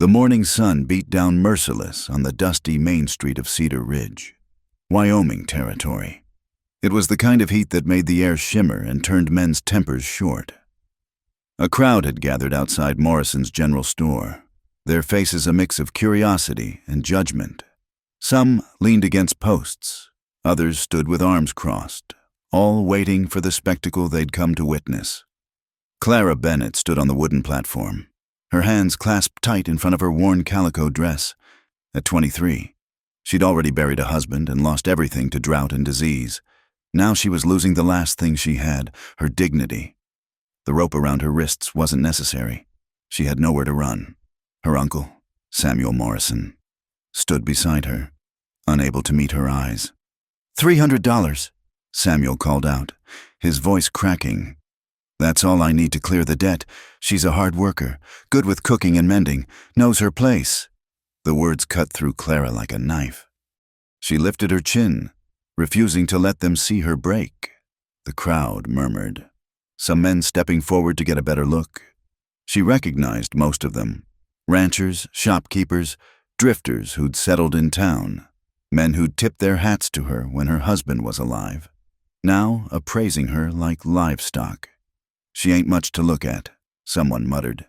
The morning sun beat down merciless on the dusty main street of Cedar Ridge, Wyoming territory. It was the kind of heat that made the air shimmer and turned men's tempers short. A crowd had gathered outside Morrison's general store, their faces a mix of curiosity and judgment. Some leaned against posts, others stood with arms crossed, all waiting for the spectacle they'd come to witness. Clara Bennett stood on the wooden platform, her hands clasped tight in front of her worn calico dress. At 23, she'd already buried a husband and lost everything to drought and disease. Now she was losing the last thing she had, her dignity. The rope around her wrists wasn't necessary. She had nowhere to run. Her uncle, Samuel Morrison, stood beside her, unable to meet her eyes. $300, Samuel called out, his voice cracking. That's all I need to clear the debt. She's a hard worker, good with cooking and mending, knows her place. The words cut through Clara like a knife. She lifted her chin, refusing to let them see her break. The crowd murmured, some men stepping forward to get a better look. She recognized most of them. Ranchers, shopkeepers, drifters who'd settled in town, men who'd tipped their hats to her when her husband was alive, now appraising her like livestock. She ain't much to look at, someone muttered.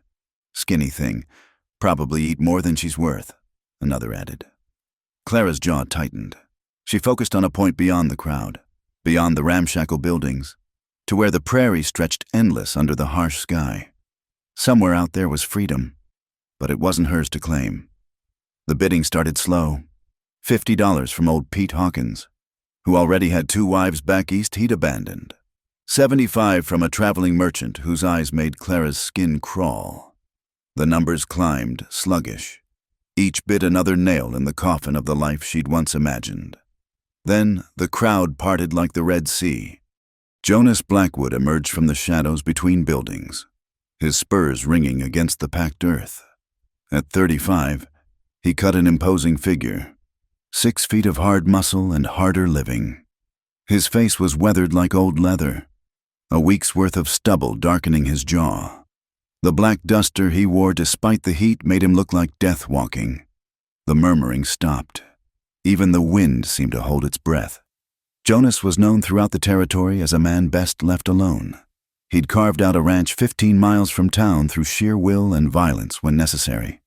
Skinny thing, probably eat more than she's worth, another added. Clara's jaw tightened. She focused on a point beyond the crowd, beyond the ramshackle buildings, to where the prairie stretched endless under the harsh sky. Somewhere out there was freedom, but it wasn't hers to claim. The bidding started slow. $50 from old Pete Hawkins, who already had 2 wives back east he'd abandoned. $75 from a traveling merchant whose eyes made Clara's skin crawl. The numbers climbed, sluggish. Each bit another nail in the coffin of the life she'd once imagined. Then the crowd parted like the Red Sea. Jonas Blackwood emerged from the shadows between buildings, his spurs ringing against the packed earth. At 35, he cut an imposing figure, 6 feet of hard muscle and harder living. His face was weathered like old leather, a week's worth of stubble darkening his jaw. The black duster he wore despite the heat made him look like death walking. The murmuring stopped. Even the wind seemed to hold its breath. Jonas was known throughout the territory as a man best left alone. He'd carved out a ranch 15 miles from town through sheer will and violence when necessary.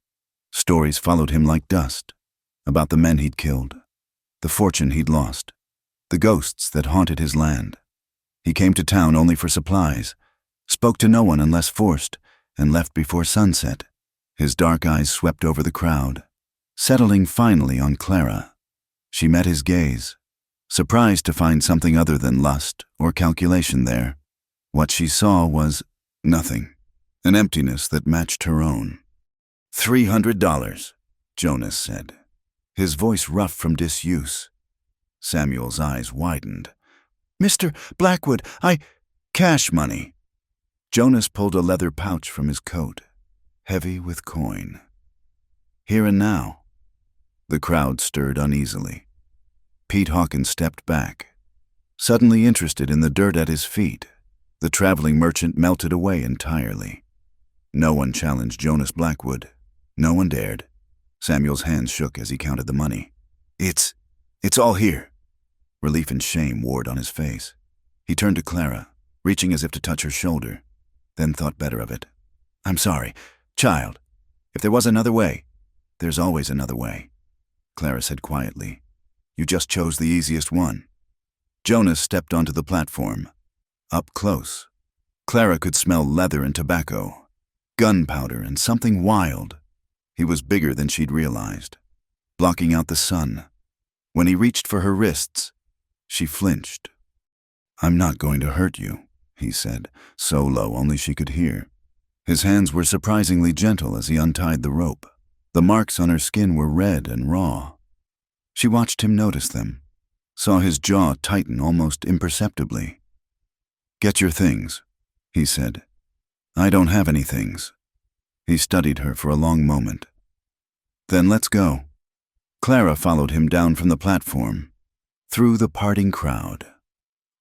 Stories followed him like dust, about the men he'd killed, the fortune he'd lost, the ghosts that haunted his land. He came to town only for supplies, spoke to no one unless forced, and left before sunset. His dark eyes swept over the crowd, settling finally on Clara. She met his gaze, surprised to find something other than lust or calculation there. What she saw was nothing, an emptiness that matched her own. $300, Jonas said, his voice rough from disuse. Samuel's eyes widened. Mr. Blackwood, cash money. Jonas pulled a leather pouch from his coat, heavy with coin. Here and now. The crowd stirred uneasily. Pete Hawkins stepped back, suddenly interested in the dirt at his feet. The traveling merchant melted away entirely. No one challenged Jonas Blackwood. No one dared. Samuel's hands shook as he counted the money. It's all here. Relief and shame warred on his face. He turned to Clara, reaching as if to touch her shoulder, then thought better of it. I'm sorry, child. If there was another way, there's always another way, Clara said quietly. You just chose the easiest one. Jonas stepped onto the platform. Up close, Clara could smell leather and tobacco, gunpowder and something wild. He was bigger than she'd realized, blocking out the sun. When he reached for her wrists, she flinched. I'm not going to hurt you, he said, so low only she could hear. His hands were surprisingly gentle as he untied the rope. The marks on her skin were red and raw. She watched him notice them, saw his jaw tighten almost imperceptibly. Get your things, he said. I don't have any things. He studied her for a long moment. Then let's go. Clara followed him down from the platform, through the parting crowd.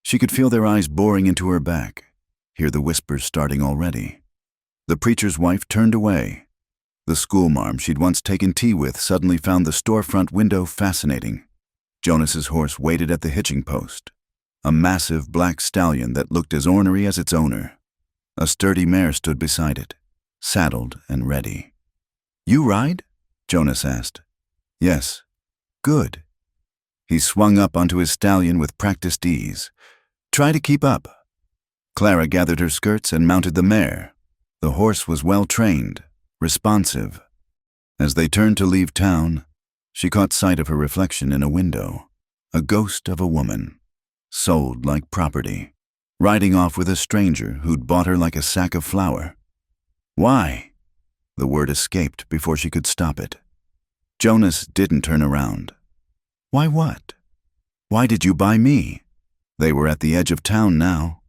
She could feel their eyes boring into her back, hear the whispers starting already. The preacher's wife turned away. The schoolmarm she'd once taken tea with suddenly found the storefront window fascinating. Jonas's horse waited at the hitching post, a massive black stallion that looked as ornery as its owner. A sturdy mare stood beside it, saddled and ready. "You ride?" Jonas asked. "Yes." "Good." He swung up onto his stallion with practiced ease. "Try to keep up." Clara gathered her skirts and mounted the mare. The horse was well trained, responsive. As they turned to leave town, she caught sight of her reflection in a window, a ghost of a woman, sold like property, riding off with a stranger who'd bought her like a sack of flour. "Why?" The word escaped before she could stop it. Jonas didn't turn around. "Why what? Why did you buy me?" They were at the edge of town now,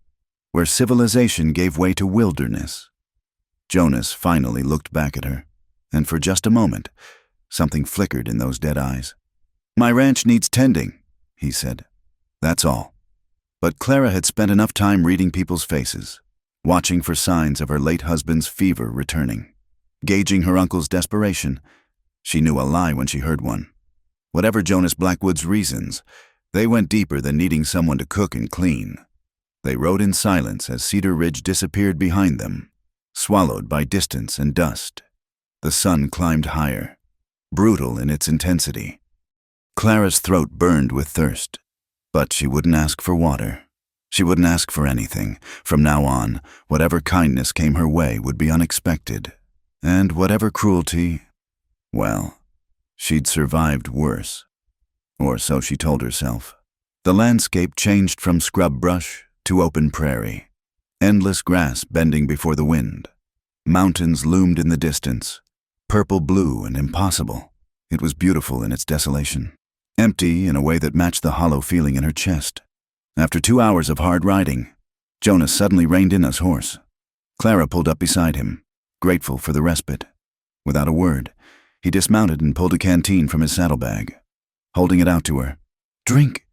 where civilization gave way to wilderness. Jonas finally looked back at her, and for just a moment, something flickered in those dead eyes. "My ranch needs tending," he said. That's all. But Clara had spent enough time reading people's faces, watching for signs of her late husband's fever returning, gauging her uncle's desperation. She knew a lie when she heard one. Whatever Jonas Blackwood's reasons, they went deeper than needing someone to cook and clean. They rode in silence as Cedar Ridge disappeared behind them, swallowed by distance and dust. The sun climbed higher, brutal in its intensity. Clara's throat burned with thirst, but she wouldn't ask for water. She wouldn't ask for anything. From now on, whatever kindness came her way would be unexpected, and whatever cruelty, well, she'd survived worse. Or so she told herself. The landscape changed from scrub brush to open prairie, endless grass bending before the wind. Mountains loomed in the distance, purple-blue and impossible. It was beautiful in its desolation, empty in a way that matched the hollow feeling in her chest. After 2 hours of hard riding, Jonas suddenly reined in his horse. Clara pulled up beside him, grateful for the respite. Without a word, he dismounted and pulled a canteen from his saddlebag, holding it out to her. "Drink."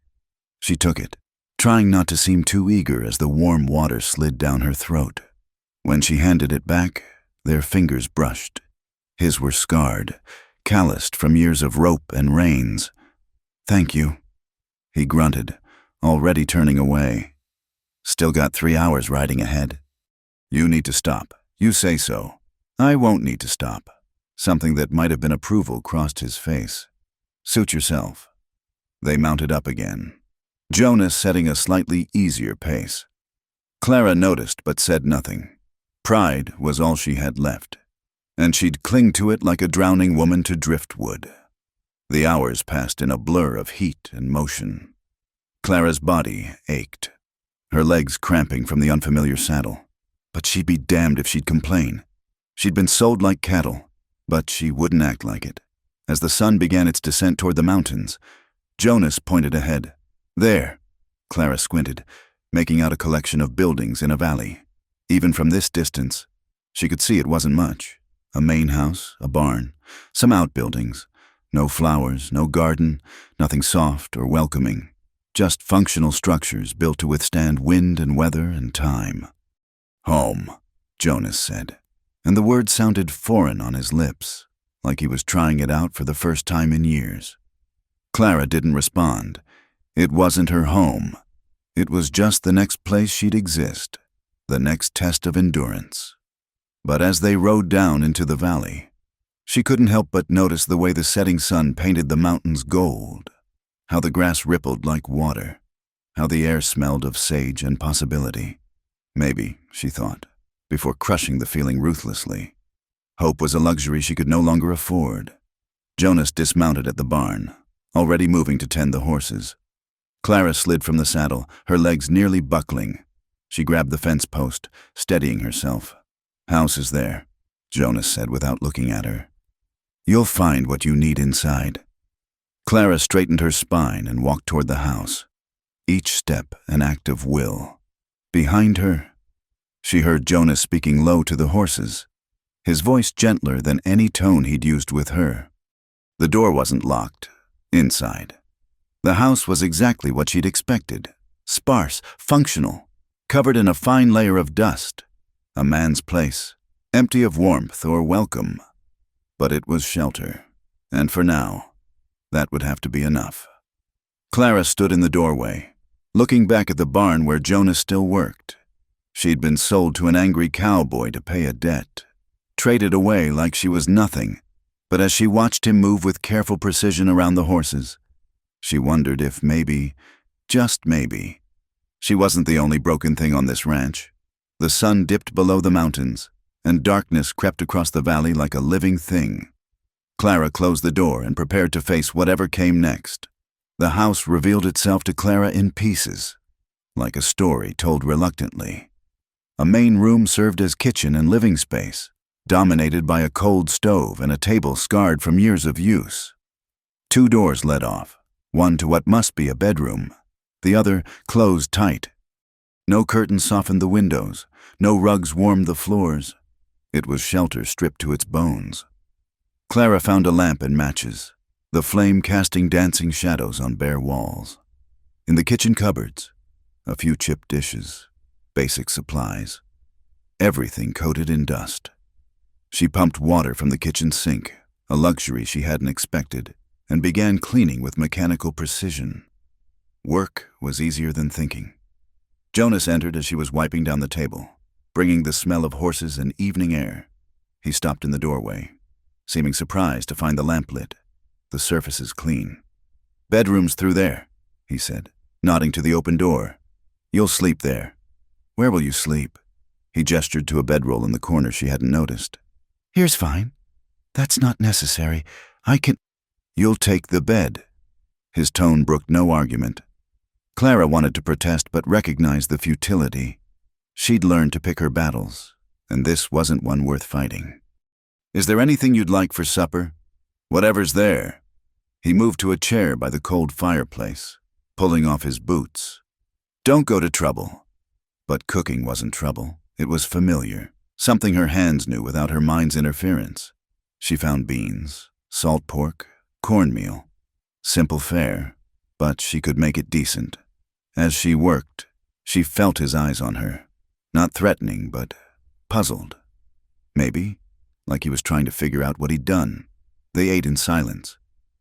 She took it, trying not to seem too eager as the warm water slid down her throat. When she handed it back, their fingers brushed. His were scarred, calloused from years of rope and reins. "Thank you," he grunted, already turning away. "Still got 3 hours riding ahead." "You need to stop. You say so." "I won't need to stop." Something that might have been approval crossed his face. "Suit yourself." They mounted up again, Jonas setting a slightly easier pace. Clara noticed but said nothing. Pride was all she had left, and she'd cling to it like a drowning woman to driftwood. The hours passed in a blur of heat and motion. Clara's body ached, her legs cramping from the unfamiliar saddle. But she'd be damned if she'd complain. She'd been sold like cattle, but she wouldn't act like it. As the sun began its descent toward the mountains, Jonas pointed ahead. "There." Clara squinted, making out a collection of buildings in a valley. Even from this distance, she could see it wasn't much. A main house, a barn, some outbuildings. No flowers, no garden, nothing soft or welcoming. Just functional structures built to withstand wind and weather and time. "Home," Jonas said, and the word sounded foreign on his lips, like he was trying it out for the first time in years. Clara didn't respond. It wasn't her home. It was just the next place she'd exist, the next test of endurance. But as they rode down into the valley, she couldn't help but notice the way the setting sun painted the mountains gold, how the grass rippled like water, how the air smelled of sage and possibility. Maybe, she thought, before crushing the feeling ruthlessly. Hope was a luxury she could no longer afford. Jonas dismounted at the barn, already moving to tend the horses. Clara slid from the saddle, her legs nearly buckling. She grabbed the fence post, steadying herself. "House is there," Jonas said without looking at her. "You'll find what you need inside." Clara straightened her spine and walked toward the house, each step an act of will. Behind her, she heard Jonas speaking low to the horses, his voice gentler than any tone he'd used with her. The door wasn't locked. Inside, the house was exactly what she'd expected. Sparse, functional, covered in a fine layer of dust. A man's place, empty of warmth or welcome. But it was shelter, and for now, that would have to be enough. Clara stood in the doorway, looking back at the barn where Jonas still worked. She'd been sold to an angry cowboy to pay a debt, traded away like she was nothing, but as she watched him move with careful precision around the horses, she wondered if maybe, just maybe, she wasn't the only broken thing on this ranch. The sun dipped below the mountains, and darkness crept across the valley like a living thing. Clara closed the door and prepared to face whatever came next. The house revealed itself to Clara in pieces, like a story told reluctantly. A main room served as kitchen and living space, dominated by a cold stove and a table scarred from years of use. 2 doors led off, one to what must be a bedroom, the other closed tight. No curtains softened the windows, no rugs warmed the floors. It was shelter stripped to its bones. Clara found a lamp and matches, the flame casting dancing shadows on bare walls. In the kitchen cupboards, a few chipped dishes, basic supplies, everything coated in dust. She pumped water from the kitchen sink, a luxury she hadn't expected, and began cleaning with mechanical precision. Work was easier than thinking. Jonas entered as she was wiping down the table, bringing the smell of horses and evening air. He stopped in the doorway, seeming surprised to find the lamp lit, the surfaces clean. "Bedroom's through there," he said, nodding to the open door. "You'll sleep there." "Where will you sleep?" He gestured to a bedroll in the corner she hadn't noticed. "Here's fine. That's not necessary. I can—" "You'll take the bed." His tone brooked no argument. Clara wanted to protest but recognized the futility. She'd learned to pick her battles, and this wasn't one worth fighting. "Is there anything you'd like for supper?" "Whatever's there." He moved to a chair by the cold fireplace, pulling off his boots. "Don't go to trouble." But cooking wasn't trouble. It was familiar, something her hands knew without her mind's interference. She found beans, salt pork, cornmeal. Simple fare, but she could make it decent. As she worked, she felt his eyes on her, not threatening, but puzzled. Maybe, like he was trying to figure out what he'd done. They ate in silence,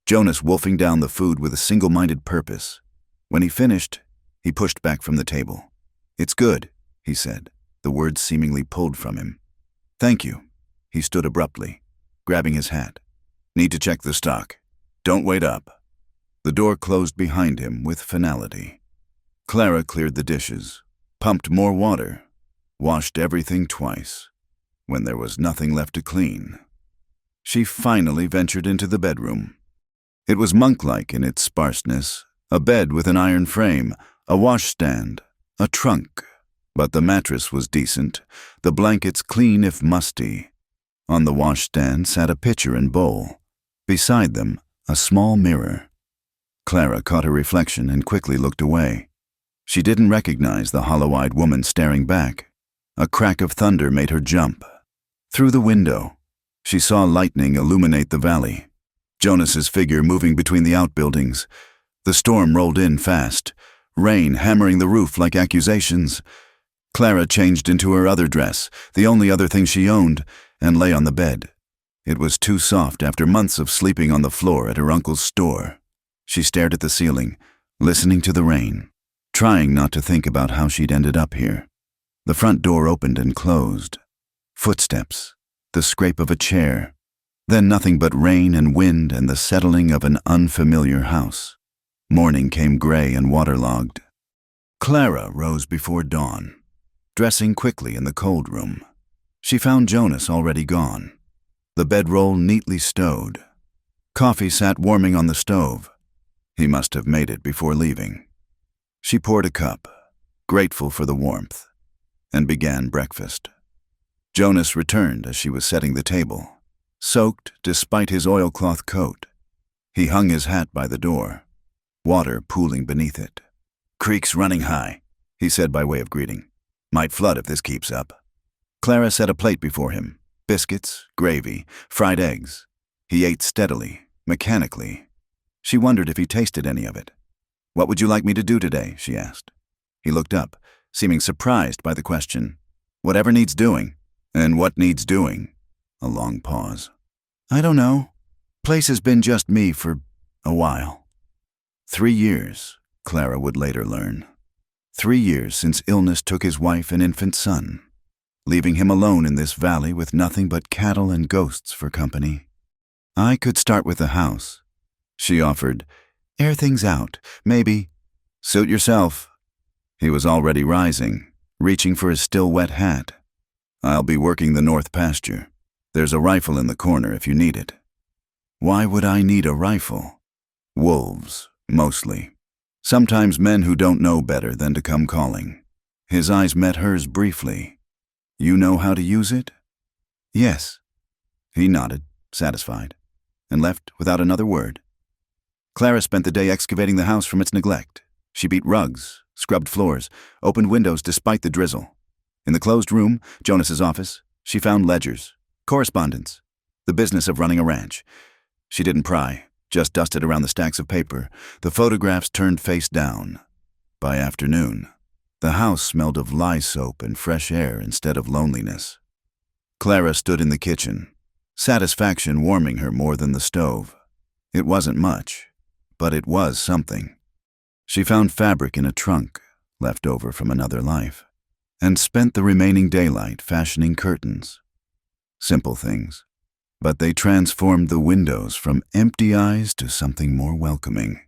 Jonas wolfing down the food with a single-minded purpose. When he finished, he pushed back from the table. "It's good," he said, the words seemingly pulled from him. "Thank you." He stood abruptly, grabbing his hat. "Need to check the stock. Don't wait up." The door closed behind him with finality. Clara cleared the dishes, pumped more water, washed everything twice. When there was nothing left to clean, she finally ventured into the bedroom. It was monk-like in its sparseness, a bed with an iron frame, a washstand, a trunk. But the mattress was decent, the blankets clean if musty. On the washstand sat a pitcher and bowl. Beside them, a small mirror. Clara caught her reflection and quickly looked away. She didn't recognize the hollow-eyed woman staring back. A crack of thunder made her jump. Through the window, she saw lightning illuminate the valley. Jonas's figure moving between the outbuildings. The storm rolled in fast, rain hammering the roof like accusations. Clara changed into her other dress, the only other thing she owned, and lay on the bed. It was too soft after months of sleeping on the floor at her uncle's store. She stared at the ceiling, listening to the rain, trying not to think about how she'd ended up here. The front door opened and closed. Footsteps, the scrape of a chair, then nothing but rain and wind and the settling of an unfamiliar house. Morning came gray and waterlogged. Clara rose before dawn, dressing quickly in the cold room. She found Jonas already gone, the bedroll neatly stowed. Coffee sat warming on the stove. He must have made it before leaving. She poured a cup, grateful for the warmth, and began breakfast. Jonas returned as she was setting the table, soaked despite his oilcloth coat. He hung his hat by the door, water pooling beneath it. "Creek's running high," he said by way of greeting. "Might flood if this keeps up." Clara set a plate before him, biscuits, gravy, fried eggs. He ate steadily, mechanically. She wondered if he tasted any of it. "What would you like me to do today?" she asked. He looked up, seeming surprised by the question. "Whatever needs doing." "And what needs doing?" A long pause. I don't know. Place has been just me for a while. 3 years, Clara would later learn. 3 years since illness took his wife and infant son, leaving him alone in this valley with nothing but cattle and ghosts for company. I could start with the house, she offered. Air things out, maybe. Suit yourself. He was already rising, reaching for his still wet hat. I'll be working the north pasture. There's a rifle in the corner if you need it. Why would I need a rifle? Wolves, mostly. Sometimes men who don't know better than to come calling. His eyes met hers briefly. You know how to use it? Yes. He nodded, satisfied, and left without another word. Clara spent the day excavating the house from its neglect. She beat rugs, scrubbed floors, opened windows despite the drizzle. In the closed room, Jonas's office, she found ledgers, correspondence, the business of running a ranch. She didn't pry, just dusted around the stacks of paper, the photographs turned face down. By afternoon, the house smelled of lye soap and fresh air instead of loneliness. Clara stood in the kitchen, satisfaction warming her more than the stove. It wasn't much, but it was something. She found fabric in a trunk, left over from another life, and spent the remaining daylight fashioning curtains. Simple things, but they transformed the windows from empty eyes to something more welcoming.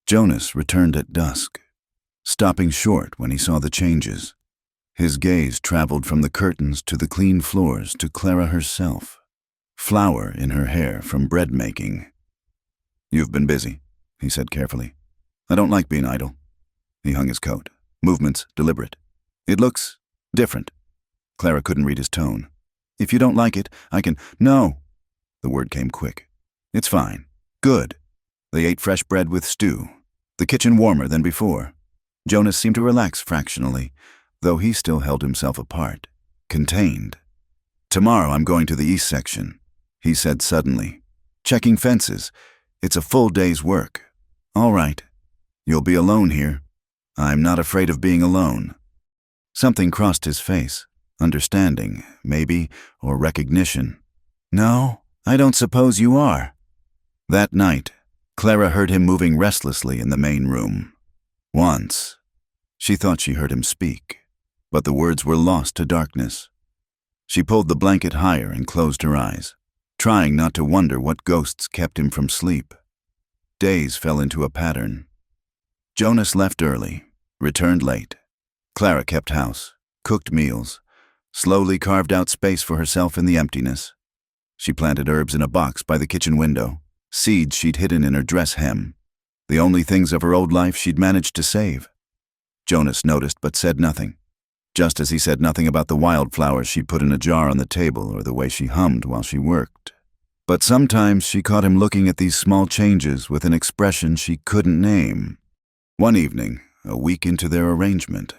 Jonas returned at dusk, stopping short when he saw the changes. His gaze traveled from the curtains to the clean floors to Clara herself, flour in her hair from bread making. You've been busy, he said carefully. I don't like being idle. He hung his coat, movements deliberate. It looks different. Clara couldn't read his tone. If you don't like it, I can— No. The word came quick. It's fine. Good. They ate fresh bread with stew, the kitchen warmer than before. Jonas seemed to relax fractionally, though he still held himself apart, contained. Tomorrow I'm going to the east section, he said suddenly. Checking fences. It's a full day's work. All right. You'll be alone here. I'm not afraid of being alone. Something crossed his face. Understanding, maybe, or recognition. No, I don't suppose you are. That night, Clara heard him moving restlessly in the main room. Once, she thought she heard him speak, but the words were lost to darkness. She pulled the blanket higher and closed her eyes, trying not to wonder what ghosts kept him from sleep. Days fell into a pattern. Jonas left early, returned late. Clara kept house, cooked meals, slowly carved out space for herself in the emptiness. She planted herbs in a box by the kitchen window, seeds she'd hidden in her dress hem, the only things of her old life she'd managed to save. Jonas noticed but said nothing, just as he said nothing about the wildflowers she'd put in a jar on the table or the way she hummed while she worked. But sometimes she caught him looking at these small changes with an expression she couldn't name. One evening, a week into their arrangement,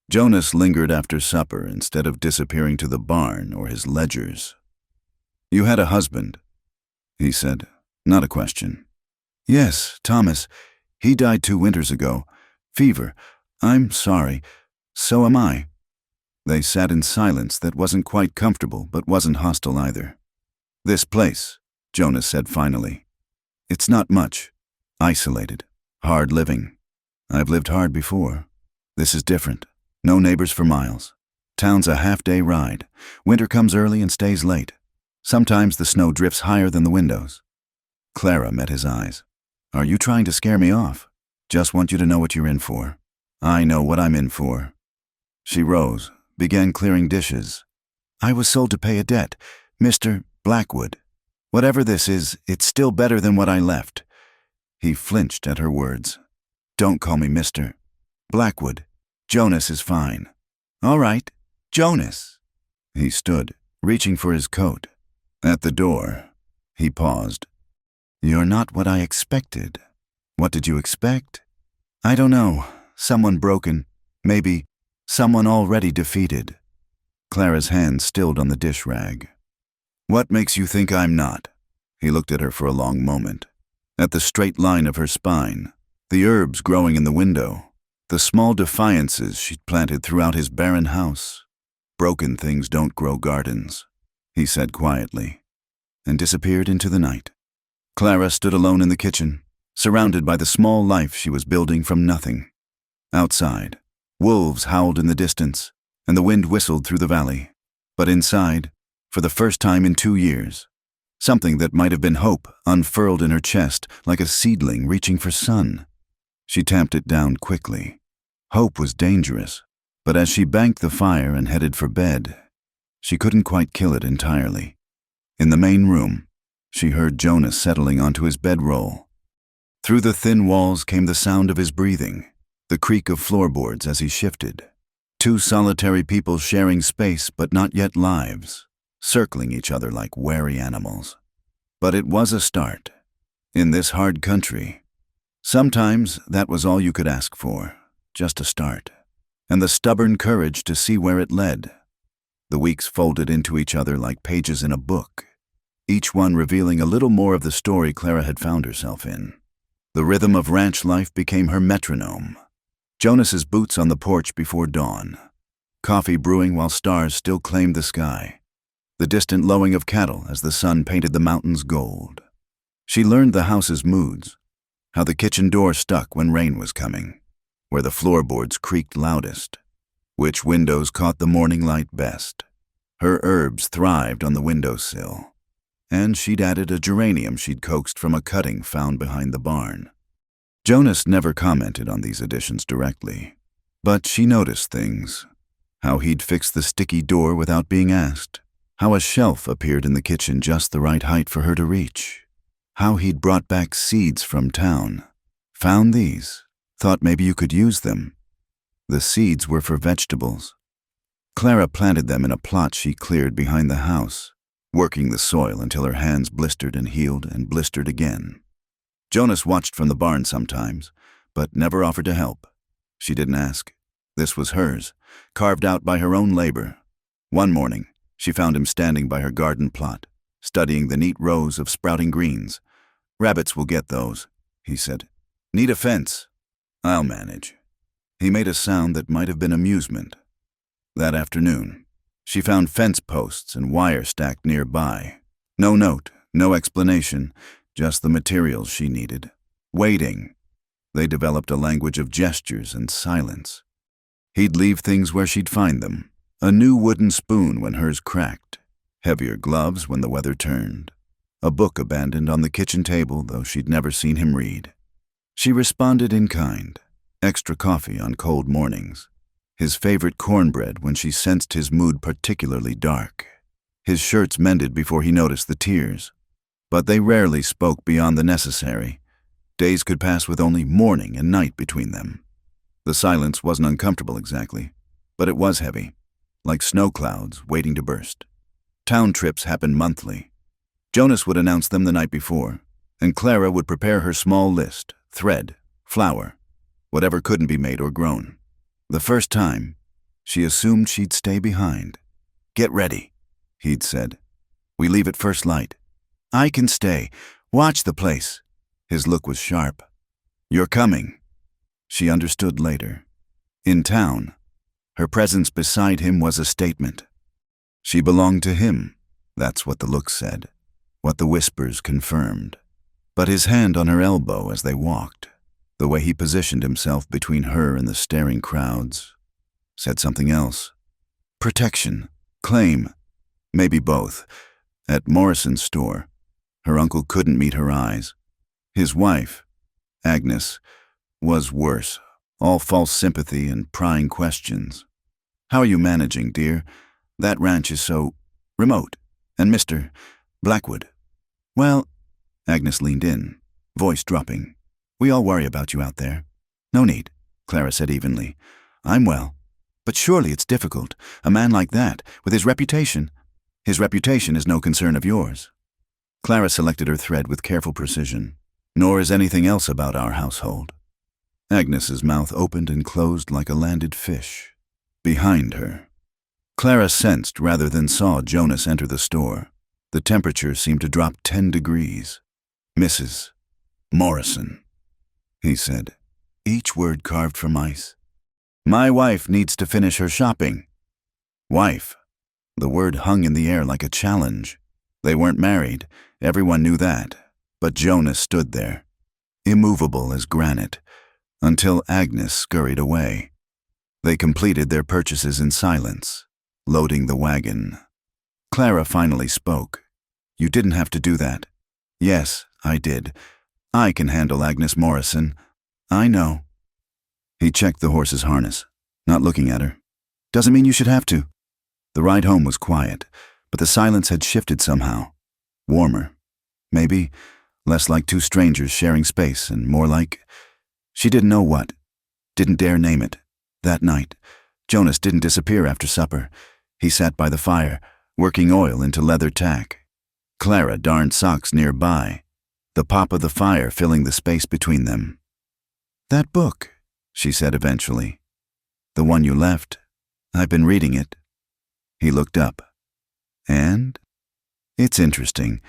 Jonas lingered after supper instead of disappearing to the barn or his ledgers. You had a husband, he said, not a question. Yes, Thomas. He died 2 winters ago. Fever. I'm sorry. So am I. They sat in silence that wasn't quite comfortable but wasn't hostile either. This place, Jonas said finally. It's not much. Isolated. Hard living. I've lived hard before. This is different. No neighbors for miles. Town's a half-day ride. Winter comes early and stays late. Sometimes the snow drifts higher than the windows. Clara met his eyes. Are you trying to scare me off? Just want you to know what you're in for. I know what I'm in for. She rose, began clearing dishes. I was sold to pay a debt, Mr. Blackwood. Whatever this is, it's still better than what I left. He flinched at her words. Don't call me Mr. Blackwood. Jonas is fine. All right, Jonas. He stood, reaching for his coat. At the door, he paused. You're not what I expected. What did you expect? I don't know. Someone broken. Maybe someone already defeated. Clara's hand stilled on the dish rag. What makes you think I'm not? He looked at her for a long moment. At the straight line of her spine, the herbs growing in the window, the small defiances she'd planted throughout his barren house. Broken things don't grow gardens, he said quietly. and disappeared into the night. Clara stood alone in the kitchen, surrounded by the small life she was building from nothing. Outside, wolves howled in the distance, and the wind whistled through the valley. But inside, for the first time in 2 years, something that might have been hope unfurled in her chest like a seedling reaching for sun. She tamped it down quickly. Hope was dangerous, but as she banked the fire and headed for bed, she couldn't quite kill it entirely. In the main room, she heard Jonas settling onto his bedroll. Through the thin walls came the sound of his breathing, the creak of floorboards as he shifted. 2 solitary people sharing space but not yet lives, circling each other like wary animals. But it was a start. In this hard country, sometimes that was all you could ask for, just a start, and the stubborn courage to see where it led. The weeks folded into each other like pages in a book, each one revealing a little more of the story Clara had found herself in. The rhythm of ranch life became her metronome. Jonas's boots on the porch before dawn, coffee brewing while stars still claimed the sky, the distant lowing of cattle as the sun painted the mountains gold. She learned the house's moods, how the kitchen door stuck when rain was coming, where the floorboards creaked loudest, which windows caught the morning light best. Her herbs thrived on the windowsill, and she'd added a geranium she'd coaxed from a cutting found behind the barn. Jonas never commented on these additions directly, but she noticed things. How he'd fixed the sticky door without being asked, how a shelf appeared in the kitchen just the right height for her to reach, how he'd brought back seeds from town. Found these, thought maybe you could use them. The seeds were for vegetables. Clara planted them in a plot she cleared behind the house, working the soil until her hands blistered and healed and blistered again. Jonas watched from the barn sometimes, but never offered to help. She didn't ask. This was hers, carved out by her own labor. One morning, she found him standing by her garden plot, studying the neat rows of sprouting greens. "Rabbits will get those," he said. "Need a fence." "I'll manage." He made a sound that might have been amusement. That afternoon, she found fence posts and wire stacked nearby. No note, no explanation, just the materials she needed. Waiting. They developed a language of gestures and silence. He'd leave things where she'd find them. A new wooden spoon when hers cracked. Heavier gloves when the weather turned. A book abandoned on the kitchen table, though she'd never seen him read. She responded in kind. Extra coffee on cold mornings. His favorite cornbread when she sensed his mood particularly dark. His shirts mended before he noticed the tears. But they rarely spoke beyond the necessary. Days could pass with only morning and night between them. The silence wasn't uncomfortable exactly, but it was heavy, like snow clouds waiting to burst. Town trips happened monthly. Jonas would announce them the night before, and Clara would prepare her small list, thread, flour, whatever couldn't be made or grown. The first time, she assumed she'd stay behind. "Get ready," he'd said. "We leave at first light." "I can stay. Watch the place." His look was sharp. "You're coming." She understood later. In town, her presence beside him was a statement. She belonged to him. That's what the look said, what the whispers confirmed. But his hand on her elbow as they walked, the way he positioned himself between her and the staring crowds, said something else. Protection, claim, maybe both. At Morrison's store, her uncle couldn't meet her eyes. His wife, Agnes, was worse, all false sympathy and prying questions. "How are you managing, dear? That ranch is so remote. And Mr. Blackwood." "Well," Agnes leaned in, voice dropping. "We all worry about you out there." "No need," Clara said evenly. "I'm well. But surely it's difficult. A man like that, with his reputation. His reputation is no concern of yours." Clara selected her thread with careful precision. "Nor is anything else about our household." Agnes's mouth opened and closed like a landed fish. Behind her, Clara sensed rather than saw Jonas enter the store. The temperature seemed to drop 10 degrees. "Mrs. Morrison," he said, each word carved from ice. "My wife needs to finish her shopping." Wife. The word hung in the air like a challenge. They weren't married, everyone knew that, but Jonas stood there, immovable as granite, until Agnes scurried away. They completed their purchases in silence, loading the wagon. Clara finally spoke. "You didn't have to do that." "Yes, I did. I can handle Agnes Morrison. I know." He checked the horse's harness, not looking at her. "Doesn't mean you should have to." The ride home was quiet, but the silence had shifted somehow. Warmer. Maybe less like two strangers sharing space and more like... She didn't know what. Didn't dare name it. That night, Jonas didn't disappear after supper. He sat by the fire, working oil into leather tack. Clara darned socks nearby, the pop of the fire filling the space between them. "That book," she said eventually. "The one you left. I've been reading it." He looked up. "And?" "It's interesting,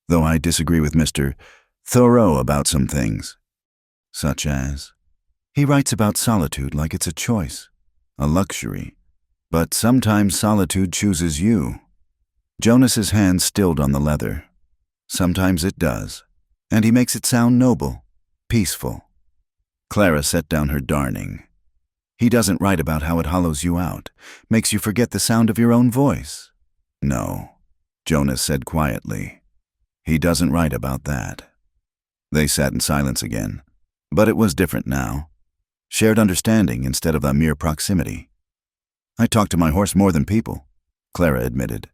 though I disagree with Mr. Thoreau about some things." "Such as?" "He writes about solitude like it's a choice, a luxury. But sometimes solitude chooses you." Jonas's hand stilled on the leather. "Sometimes it does. And he makes it sound noble, peaceful." Clara set down her darning. "He doesn't write about how it hollows you out, makes you forget the sound of your own voice." "No," Jonas said quietly. "He doesn't write about that." They sat in silence again, but it was different now. Shared understanding instead of a mere proximity. "I talk to my horse more than people," Clara admitted.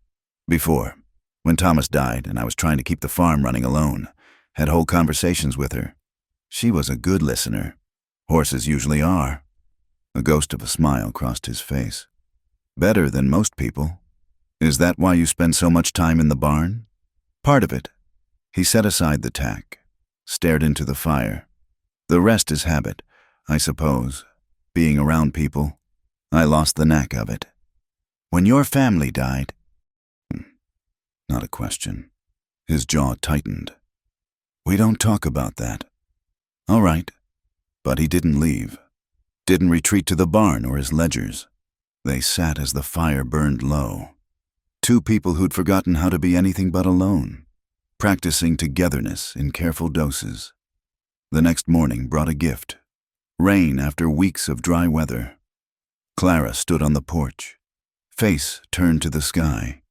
"Before, when Thomas died and I was trying to keep the farm running alone, had whole conversations with her. She was a good listener. Horses usually are." A ghost of a smile crossed his face. "Better than most people. Is that why you spend so much time in the barn?" "Part of it." He set aside the tack, stared into the fire. "The rest is habit, I suppose. Being around people. I lost the knack of it." "When your family died?" Not a question. His jaw tightened. "We don't talk about that." "All right." But he didn't leave. Didn't retreat to the barn or his ledgers. They sat as the fire burned low. Two people who'd forgotten how to be anything but alone, practicing togetherness in careful doses. The next morning brought a gift. Rain after weeks of dry weather. Clara stood on the porch, face turned to the sky,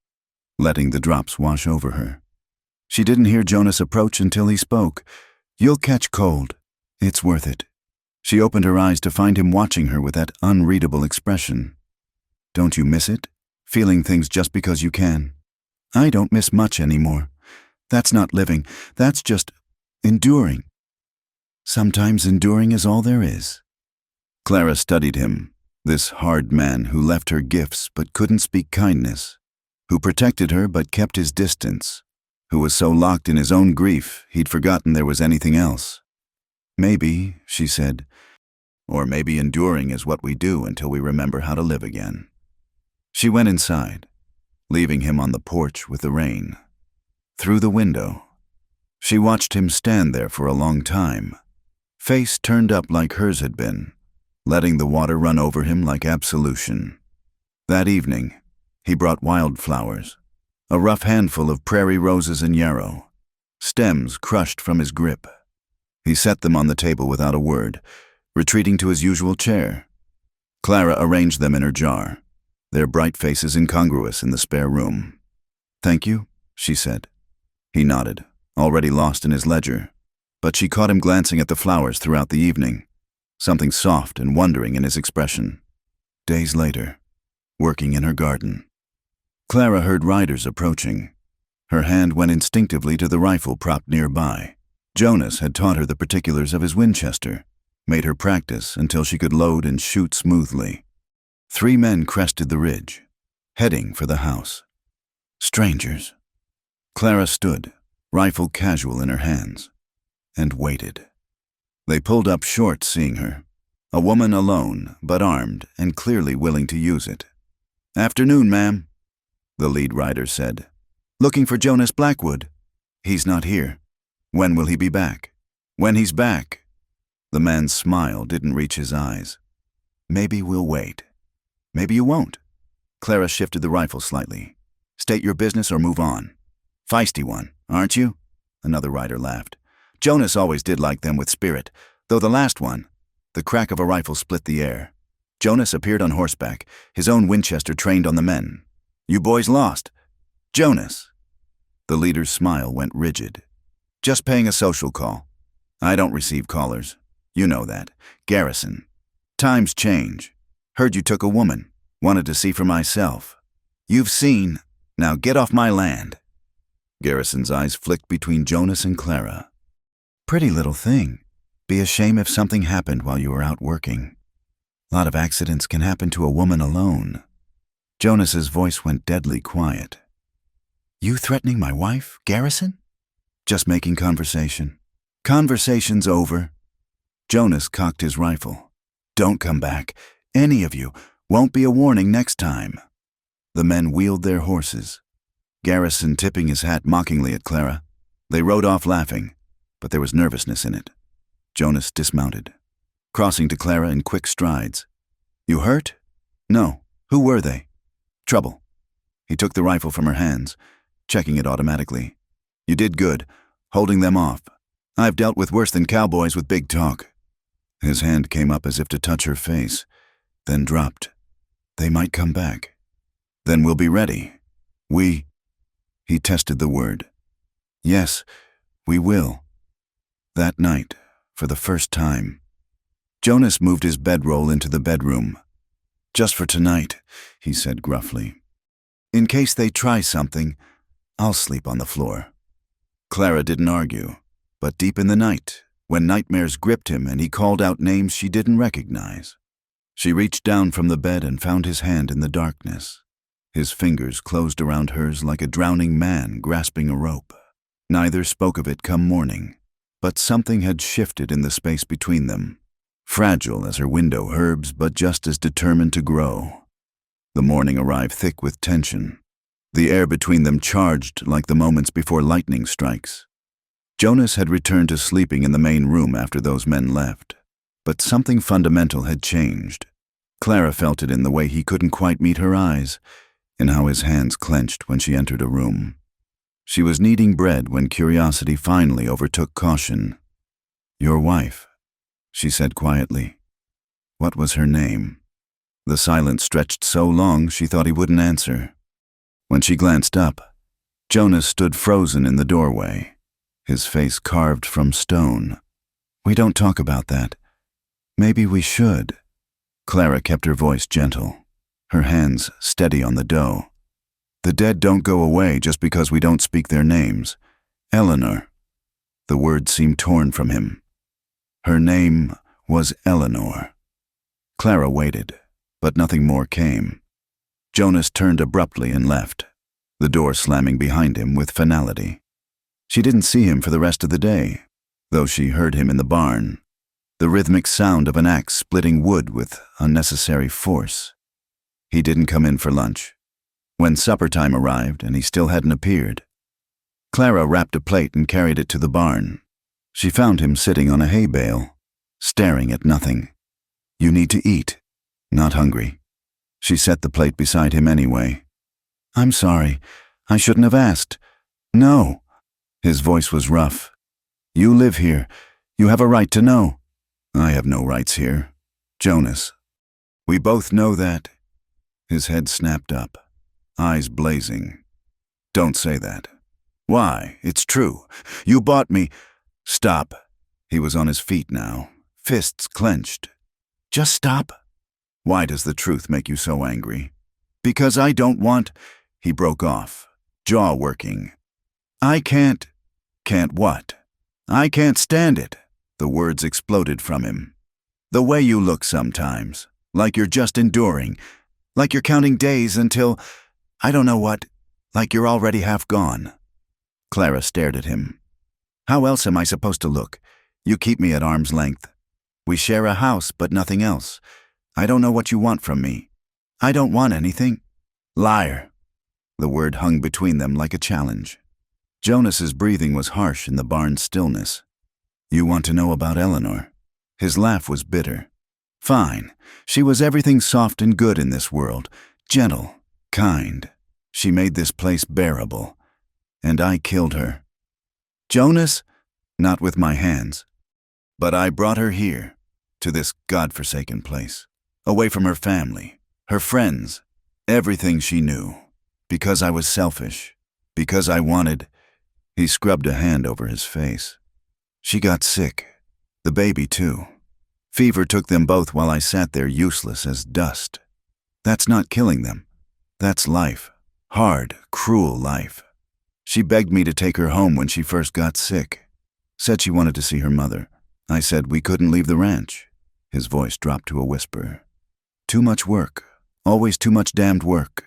letting the drops wash over her. She didn't hear Jonas approach until he spoke. "You'll catch cold. It's worth it." She opened her eyes to find him watching her with that unreadable expression. "Don't you miss it? Feeling things just because you can?" "I don't miss much anymore. That's not living. That's just enduring." "Sometimes enduring is all there is." Clara studied him, this hard man who left her gifts but couldn't speak kindness, who protected her but kept his distance, who was so locked in his own grief he'd forgotten there was anything else. "Maybe," she said, "or maybe enduring is what we do until we remember how to live again." She went inside, leaving him on the porch with the rain. Through the window, she watched him stand there for a long time, face turned up like hers had been, letting the water run over him like absolution. That evening, he brought wildflowers, a rough handful of prairie roses and yarrow, stems crushed from his grip. He set them on the table without a word, retreating to his usual chair. Clara arranged them in her jar, their bright faces incongruous in the spare room. "Thank you," she said. He nodded, already lost in his ledger, but she caught him glancing at the flowers throughout the evening, something soft and wondering in his expression. Days later, working in her garden, Clara heard riders approaching. Her hand went instinctively to the rifle propped nearby. Jonas had taught her the particulars of his Winchester, made her practice until she could load and shoot smoothly. 3 men crested the ridge, heading for the house. Strangers. Clara stood, rifle casual in her hands, and waited. They pulled up short, seeing her, a woman alone, but armed and clearly willing to use it. "Afternoon, ma'am," the lead rider said. "Looking for Jonas Blackwood. He's not here. When will he be back?" "When he's back." The man's smile didn't reach his eyes. "Maybe we'll wait." "Maybe you won't." Clara shifted the rifle slightly. "State your business or move on." Feisty one, aren't you? Another rider laughed. Jonas always did like them with spirit, though the last one, the crack of a rifle split the air. Jonas appeared on horseback, his own Winchester trained on the men. You boys lost. Jonas. The leader's smile went rigid. Just paying a social call. I don't receive callers. You know that. Garrison. Times change. Heard you took a woman. Wanted to see for myself. You've seen. Now get off my land. Garrison's eyes flicked between Jonas and Clara. Pretty little thing. Be a shame if something happened while you were out working. A lot of accidents can happen to a woman alone. Jonas's voice went deadly quiet. You threatening my wife, Garrison? Just making conversation. Conversation's over. Jonas cocked his rifle. Don't come back. Any of you. Won't be a warning next time. The men wheeled their horses. Garrison tipping his hat mockingly at Clara. They rode off laughing, but there was nervousness in it. Jonas dismounted, crossing to Clara in quick strides. You hurt? No. Who were they? Trouble. He took the rifle from her hands, checking it automatically. You did good, holding them off. I've dealt with worse than cowboys with big talk. His hand came up as if to touch her face, then dropped. They might come back. Then we'll be ready. He tested the word. Yes, we will. That night, for the first time, Jonas moved his bedroll into the bedroom. Just for tonight, he said gruffly. In case they try something, I'll sleep on the floor. Clara didn't argue, but deep in the night, when nightmares gripped him and he called out names she didn't recognize, she reached down from the bed and found his hand in the darkness. His fingers closed around hers like a drowning man grasping a rope. Neither spoke of it come morning, but something had shifted in the space between them. Fragile as her window herbs, but just as determined to grow. The morning arrived thick with tension. The air between them charged like the moments before lightning strikes. Jonas had returned to sleeping in the main room after those men left, but something fundamental had changed. Clara felt it in the way he couldn't quite meet her eyes, in how his hands clenched when she entered a room. She was kneading bread when curiosity finally overtook caution. Your wife, she said quietly. What was her name? The silence stretched so long she thought he wouldn't answer. When she glanced up, Jonas stood frozen in the doorway, his face carved from stone. We don't talk about that. Maybe we should. Clara kept her voice gentle, her hands steady on the dough. The dead don't go away just because we don't speak their names. Eleanor. The word seemed torn from him. Her name was Eleanor. Clara waited, but nothing more came. Jonas turned abruptly and left, the door slamming behind him with finality. She didn't see him for the rest of the day, though she heard him in the barn, the rhythmic sound of an axe splitting wood with unnecessary force. He didn't come in for lunch. When supper time arrived and he still hadn't appeared, Clara wrapped a plate and carried it to the barn. She found him sitting on a hay bale, staring at nothing. You need to eat. Not hungry. She set the plate beside him anyway. I'm sorry. I shouldn't have asked. No. His voice was rough. You live here. You have a right to know. I have no rights here. Jonas. We both know that. His head snapped up, eyes blazing. Don't say that. Why? It's true. You bought me. Stop. He was on his feet now, fists clenched. Just stop. Why does the truth make you so angry? Because I don't want... He broke off, jaw working. I can't... Can't what? I can't stand it. The words exploded from him. The way you look sometimes, like you're just enduring, like you're counting days until, I don't know what, like you're already half gone. Clara stared at him. How else am I supposed to look? You keep me at arm's length. We share a house, but nothing else. I don't know what you want from me. I don't want anything. Liar. The word hung between them like a challenge. Jonas's breathing was harsh in the barn's stillness. You want to know about Eleanor? His laugh was bitter. Fine. She was everything soft and good in this world. Gentle, kind. She made this place bearable. and I killed her. Jonas? Not with my hands. But I brought her here, to this godforsaken place, away from her family, her friends, everything she knew, because I was selfish, because I wanted. He scrubbed a hand over his face. She got sick, the baby too. Fever took them both while I sat there useless as dust. That's not killing them. That's life. Hard, cruel life. She begged me to take her home when she first got sick. Said she wanted to see her mother. I said we couldn't leave the ranch. His voice dropped to a whisper. Too much work. Always too much damned work.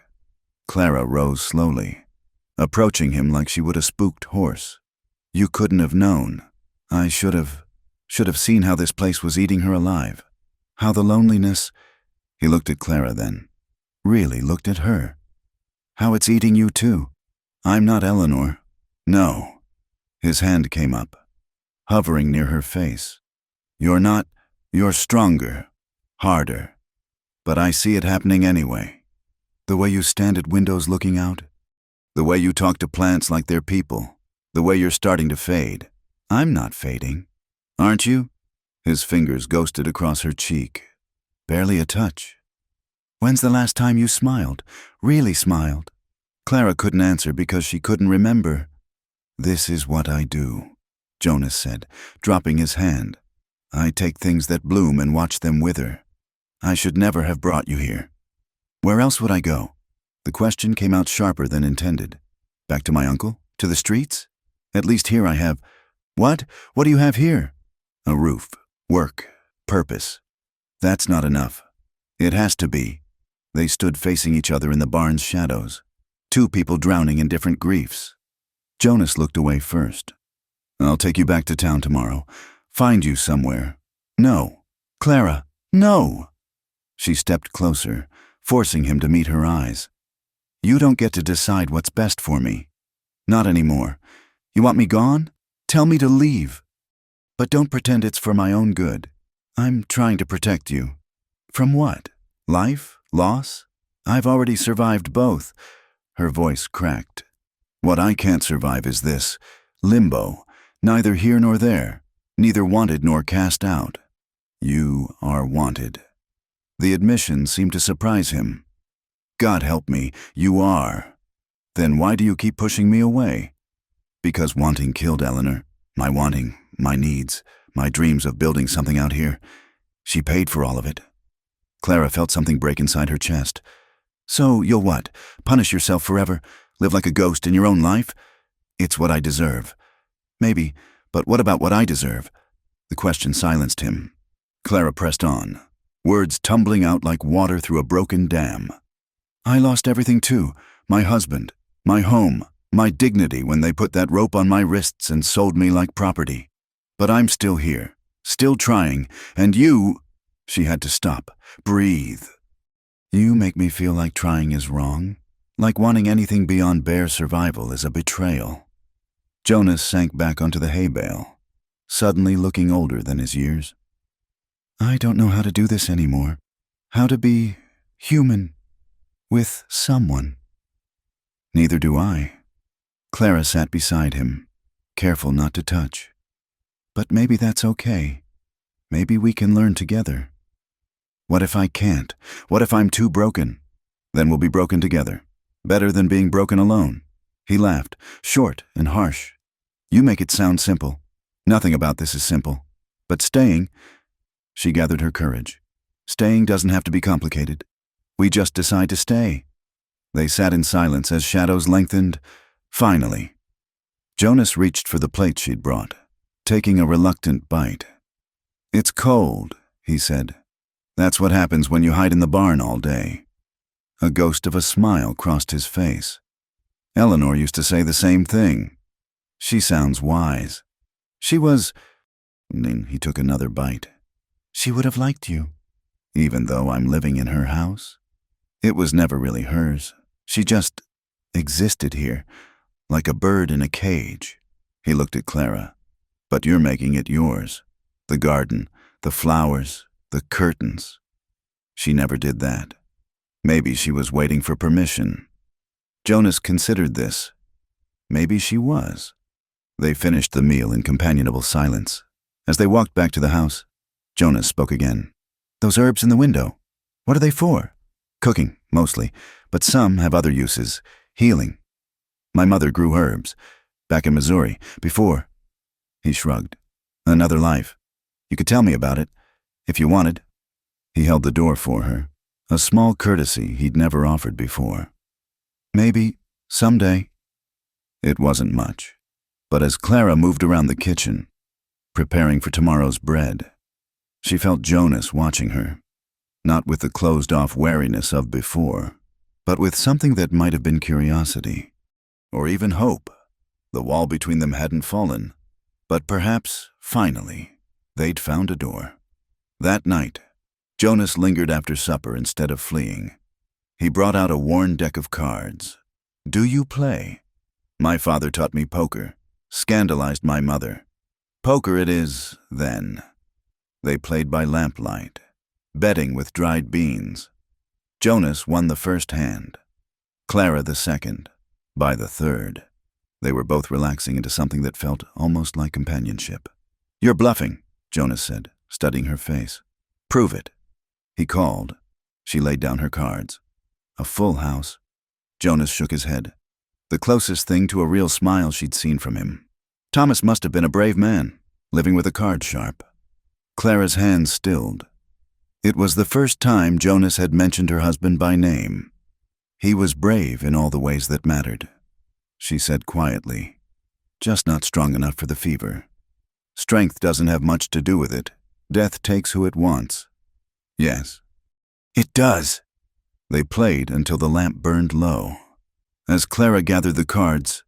Clara rose slowly, approaching him like she would a spooked horse. You couldn't have known. I should have seen how this place was eating her alive. How the loneliness. He looked at Clara then. Really looked at her. How it's eating you too. I'm not Eleanor. No. His hand came up, hovering near her face. You're not. You're stronger. Harder. But I see it happening anyway. The way you stand at windows looking out. The way you talk to plants like they're people. The way you're starting to fade. I'm not fading. Aren't you? His fingers ghosted across her cheek. Barely a touch. When's the last time you smiled? Really smiled? Clara couldn't answer because she couldn't remember. This is what I do, Jonas said, dropping his hand. I take things that bloom and watch them wither. I should never have brought you here. Where else would I go? The question came out sharper than intended. Back to my uncle? To the streets? At least here I have. What? What do you have here? A roof, work, purpose. That's not enough. It has to be. They stood facing each other in the barn's shadows. Two people drowning in different griefs. Jonas looked away first. I'll take you back to town tomorrow. Find you somewhere. No. Clara, no. She stepped closer, forcing him to meet her eyes. You don't get to decide what's best for me. Not anymore. You want me gone? Tell me to leave. But don't pretend it's for my own good. I'm trying to protect you. From what? Life? Loss? I've already survived both. Her voice cracked. What I can't survive is this. Limbo. Neither here nor there. Neither wanted nor cast out. You are wanted. The admission seemed to surprise him. God help me, you are. Then why do you keep pushing me away? Because wanting killed Eleanor. My wanting, my needs, my dreams of building something out here. She paid for all of it. Clara felt something break inside her chest. So you'll what? Punish yourself forever? Live like a ghost in your own life? It's what I deserve. Maybe, but what about what I deserve? The question silenced him. Clara pressed on, words tumbling out like water through a broken dam. I lost everything too. My husband, my home, my dignity when they put that rope on my wrists and sold me like property. But I'm still here, still trying, and you... She had to stop. Breathe. You make me feel like trying is wrong, like wanting anything beyond bare survival is a betrayal. Jonas sank back onto the hay bale, suddenly looking older than his years. I don't know how to do this anymore. How to be human with someone. Neither do I. Clara sat beside him, careful not to touch. But maybe that's okay. Maybe we can learn together. What if I can't? What if I'm too broken? Then we'll be broken together. Better than being broken alone. He laughed, short and harsh. You make it sound simple. Nothing about this is simple. But staying... She gathered her courage. Staying doesn't have to be complicated. We just decide to stay. They sat in silence as shadows lengthened. Finally. Jonas reached for the plate she'd brought, taking a reluctant bite. It's cold, he said. That's what happens when you hide in the barn all day. A ghost of a smile crossed his face. Eleanor used to say the same thing. She sounds wise. She was... He took another bite. She would have liked you. Even though I'm living in her house? It was never really hers. She just existed here, like a bird in a cage. He looked at Clara. But you're making it yours. The garden, the flowers, the curtains. She never did that. Maybe she was waiting for permission. Jonas considered this. Maybe she was. They finished the meal in companionable silence. As they walked back to the house, Jonas spoke again. "Those herbs in the window, what are they for?" "Cooking, mostly, but some have other uses. Healing. My mother grew herbs, back in Missouri, before." He shrugged. "Another life. You could tell me about it, if you wanted." He held the door for her, a small courtesy he'd never offered before. "Maybe, someday." It wasn't much, but as Clara moved around the kitchen, preparing for tomorrow's bread, she felt Jonas watching her, not with the closed-off wariness of before, but with something that might have been curiosity, or even hope. The wall between them hadn't fallen, but perhaps, finally, they'd found a door. That night, Jonas lingered after supper instead of fleeing. He brought out a worn deck of cards. "Do you play?" "My father taught me poker, scandalized my mother. Poker it is, then." They played by lamplight, betting with dried beans. Jonas won the first hand, Clara the second. By the third, they were both relaxing into something that felt almost like companionship. "You're bluffing," Jonas said, studying her face. "Prove it." He called. She laid down her cards. A full house. Jonas shook his head, the closest thing to a real smile she'd seen from him. Thomas must have been a brave man, living with a card sharp. Clara's hands stilled. It was the first time Jonas had mentioned her husband by name. He was brave in all the ways that mattered. She said quietly, "Just not strong enough for the fever. Strength doesn't have much to do with it. Death takes who it wants." "Yes." "It does." They played until the lamp burned low. As Clara gathered the cards,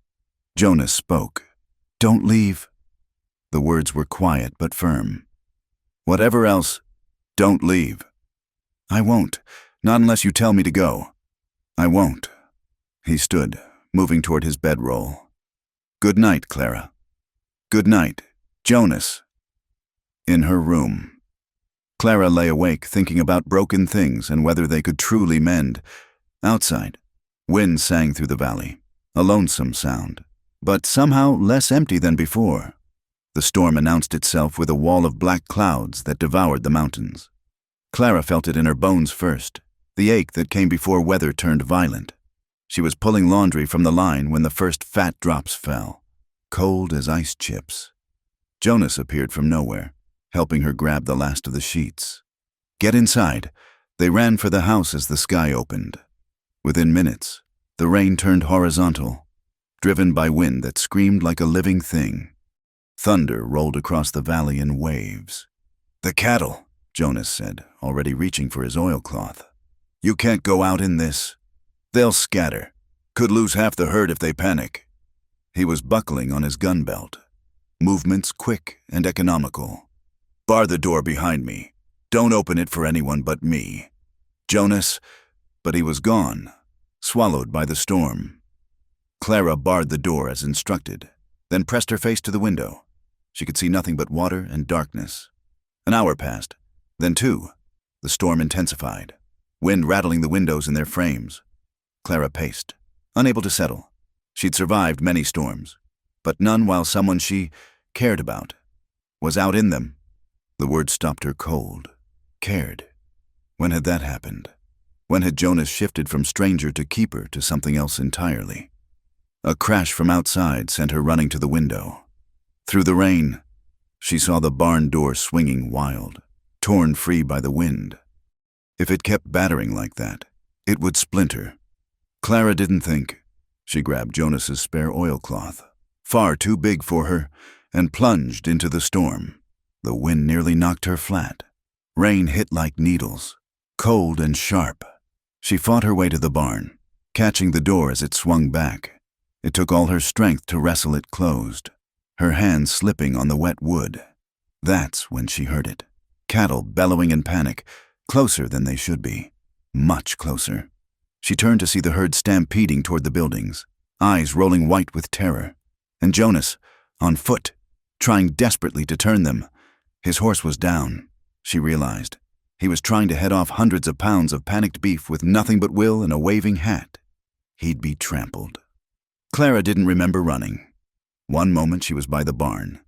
Jonas spoke. "Don't leave." The words were quiet but firm. "Whatever else, don't leave." "I won't, not unless you tell me to go." "I won't." He stood, moving toward his bedroll. "Good night, Clara." "Good night, Jonas." In her room, Clara lay awake thinking about broken things and whether they could truly mend. Outside, wind sang through the valley, a lonesome sound, but somehow less empty than before. The storm announced itself with a wall of black clouds that devoured the mountains. Clara felt it in her bones first, the ache that came before weather turned violent. She was pulling laundry from the line when the first fat drops fell, cold as ice chips. Jonas appeared from nowhere, helping her grab the last of the sheets. "Get inside." They ran for the house as the sky opened. Within minutes, the rain turned horizontal, driven by wind that screamed like a living thing. Thunder rolled across the valley in waves. "The cattle," Jonas said, already reaching for his oilcloth. "You can't go out in this. They'll scatter. Could lose half the herd if they panic." He was buckling on his gun belt. Movements quick and economical. "Bar the door behind me. Don't open it for anyone but me. Jonas," but he was gone, swallowed by the storm. Clara barred the door as instructed, then pressed her face to the window. She could see nothing but water and darkness. An hour passed, then two. The storm intensified, wind rattling the windows in their frames. Clara paced, unable to settle. She'd survived many storms, but none while someone she cared about was out in them. The word stopped her cold. Cared. When had that happened? When had Jonas shifted from stranger to keeper to something else entirely? A crash from outside sent her running to the window. Through the rain, she saw the barn door swinging wild, torn free by the wind. If it kept battering like that, it would splinter. Clara didn't think. She grabbed Jonas's spare oilcloth, far too big for her, and plunged into the storm. The wind nearly knocked her flat. Rain hit like needles, cold and sharp. She fought her way to the barn, catching the door as it swung back. It took all her strength to wrestle it closed, her hands slipping on the wet wood. That's when she heard it. Cattle bellowing in panic, closer than they should be, much closer. She turned to see the herd stampeding toward the buildings, eyes rolling white with terror. And Jonas, on foot, trying desperately to turn them. His horse was down, she realized. He was trying to head off hundreds of pounds of panicked beef with nothing but will and a waving hat. He'd be trampled. Clara didn't remember running. One moment she was by the barn.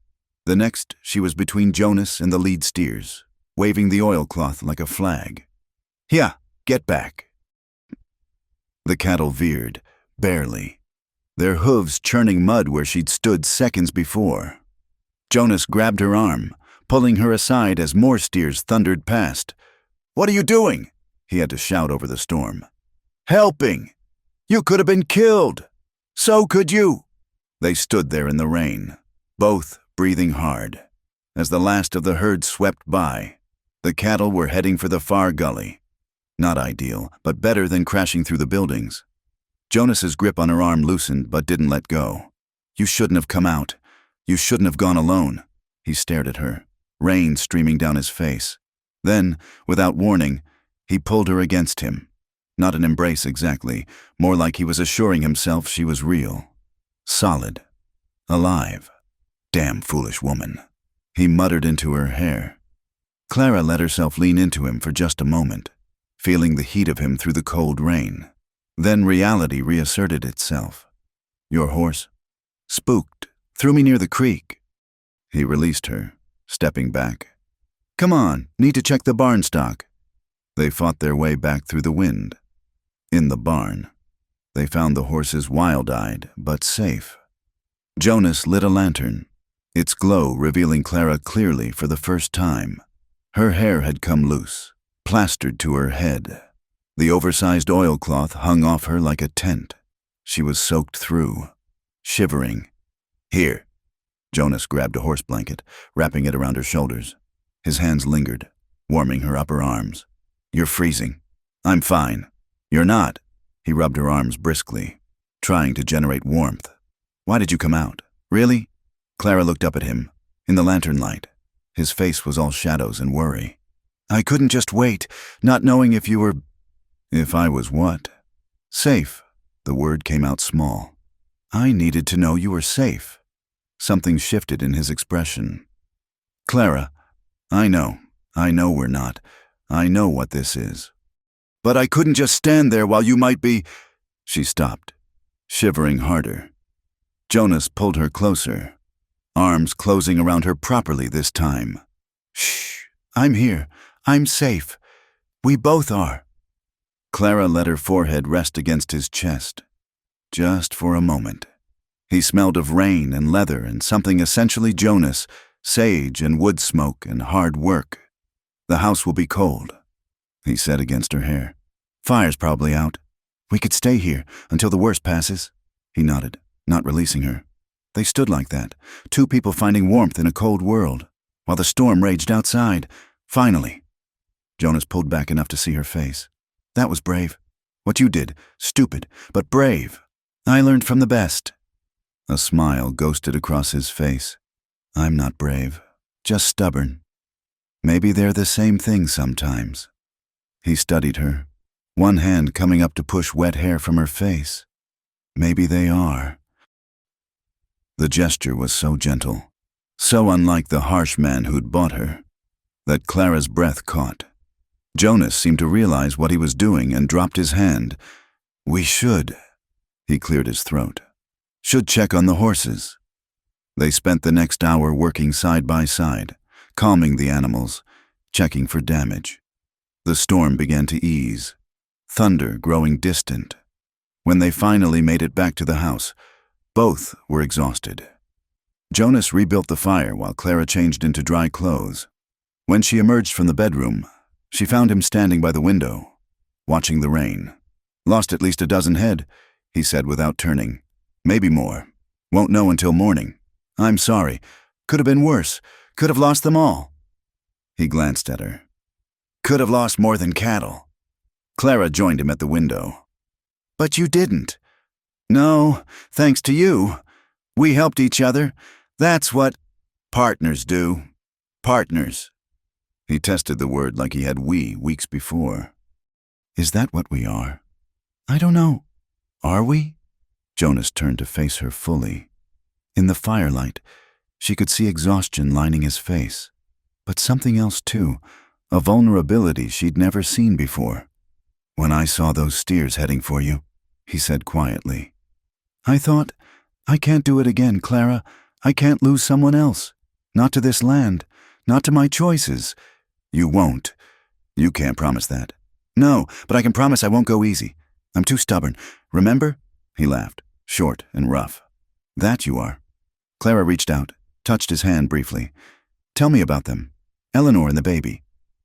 The next she was between Jonas and the lead steers, waving the oilcloth like a flag. "Yeah, get back." The cattle veered, barely, their hooves churning mud where she'd stood seconds before. Jonas grabbed her arm, pulling her aside as more steers thundered past. "What are you doing?" he had to shout over the storm. "Helping! You could have been killed! So could you!" They stood there in the rain, both breathing hard. As the last of the herd swept by, the cattle were heading for the far gully. Not ideal, but better than crashing through the buildings. Jonas's grip on her arm loosened but didn't let go. "You shouldn't have come out. You shouldn't have gone alone." He stared at her, rain streaming down his face. Then, without warning, he pulled her against him. Not an embrace exactly, more like he was assuring himself she was real. Solid. Alive. "Damn foolish woman," he muttered into her hair. Clara let herself lean into him for just a moment, feeling the heat of him through the cold rain. Then reality reasserted itself. "Your horse?" "Spooked. Threw me near the creek." He released her, stepping back. "Come on, need to check the barn stock." They fought their way back through the wind. In the barn, they found the horses wild-eyed but safe. Jonas lit a lantern, its glow revealing Clara clearly for the first time. Her hair had come loose, plastered to her head. The oversized oilcloth hung off her like a tent. She was soaked through, shivering. "Here." Jonas grabbed a horse blanket, wrapping it around her shoulders. His hands lingered, warming her upper arms. "You're freezing." "I'm fine." "You're not." He rubbed her arms briskly, trying to generate warmth. "Why did you come out? Really?" Clara looked up at him, in the lantern light. His face was all shadows and worry. "I couldn't just wait, not knowing if you were—" "If I was what?" "Safe." The word came out small. "I needed to know you were safe." Something shifted in his expression. "Clara, I know we're not. I know what this is. But I couldn't just stand there while you might be—" She stopped, shivering harder. Jonas pulled her closer, arms closing around her properly this time. "Shh, I'm here. I'm safe. We both are." Clara let her forehead rest against his chest. Just for a moment. He smelled of rain and leather and something essentially Jonas, sage and wood smoke and hard work. "The house will be cold," he said against her hair. "Fire's probably out. We could stay here until the worst passes." He nodded, not releasing her. They stood like that, two people finding warmth in a cold world, while the storm raged outside. Finally. Jonas pulled back enough to see her face. "That was brave. What you did, stupid, but brave. I learned from the best." A smile ghosted across his face. "I'm not brave, just stubborn. Maybe they're the same thing sometimes." He studied her, one hand coming up to push wet hair from her face. "Maybe they are." The gesture was so gentle, so unlike the harsh man who'd bought her, that Clara's breath caught. Jonas seemed to realize what he was doing and dropped his hand. "We should," he cleared his throat, "should check on the horses." They spent the next hour working side by side, calming the animals, checking for damage. The storm began to ease, thunder growing distant. When they finally made it back to the house, both were exhausted. Jonas rebuilt the fire while Clara changed into dry clothes. When she emerged from the bedroom, she found him standing by the window, watching the rain. "Lost at least a dozen head," he said without turning. "Maybe more. Won't know until morning. I'm sorry. Could have been worse. Could have lost them all." He glanced at her. "Could have lost more than cattle." Clara joined him at the window. "But you didn't." "No, thanks to you. We helped each other. That's what partners do. Partners." He tested the word like he had weeks before. "Is that what we are?" "I don't know. Are we?" Jonas turned to face her fully. In the firelight, she could see exhaustion lining his face, but something else too, a vulnerability she'd never seen before. "When I saw those steers heading for you," he said quietly, I thought, I can't do it again, Clara. I can't lose someone else. Not to this land. Not to my choices. You won't. You can't promise that. No, but I can promise I won't go easy. I'm too stubborn. Remember? He laughed, short and rough. That you are. Clara reached out, touched his hand briefly. Tell me about them. Eleanor and the baby.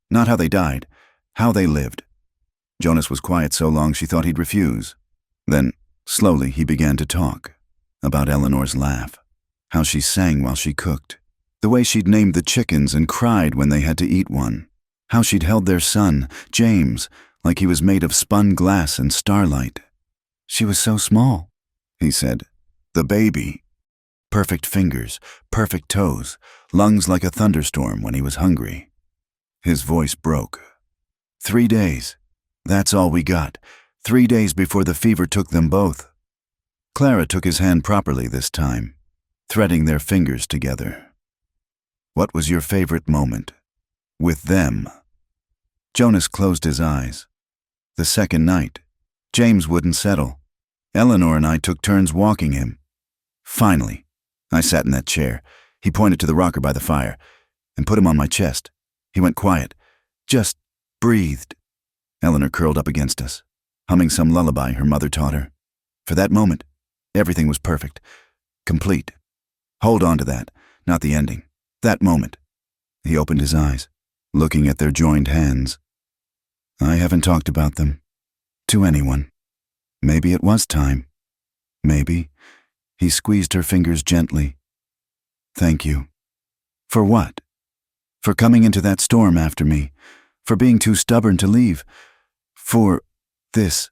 Not how they died, how they lived. Jonas was quiet so long she thought he'd refuse. Then, slowly, he began to talk. About Eleanor's laugh. How she sang while she cooked. The way she'd named the chickens and cried when they had to eat one. How she'd held their son, James, like he was made of spun glass and starlight. She was so small, he said. The baby. Perfect fingers, perfect toes, lungs like a thunderstorm when he was hungry. His voice broke. 3 days. That's all we got. 3 days before the fever took them both. Clara took his hand properly this time, threading their fingers together. What was your favorite moment? With them? Jonas closed his eyes. The second night. James wouldn't settle. Eleanor and I took turns walking him. Finally, I sat in that chair. He pointed to the rocker by the fire and put him on my chest. He went quiet, just breathed. Eleanor curled up against us, humming some lullaby her mother taught her. For that moment, everything was perfect, complete. Hold on to that, not the ending. That moment. He opened his eyes, looking at their joined hands. I haven't talked about them to anyone. Maybe it was time. Maybe. He squeezed her fingers gently. Thank you. For what? For coming into that storm after me. For being too stubborn to leave. For this.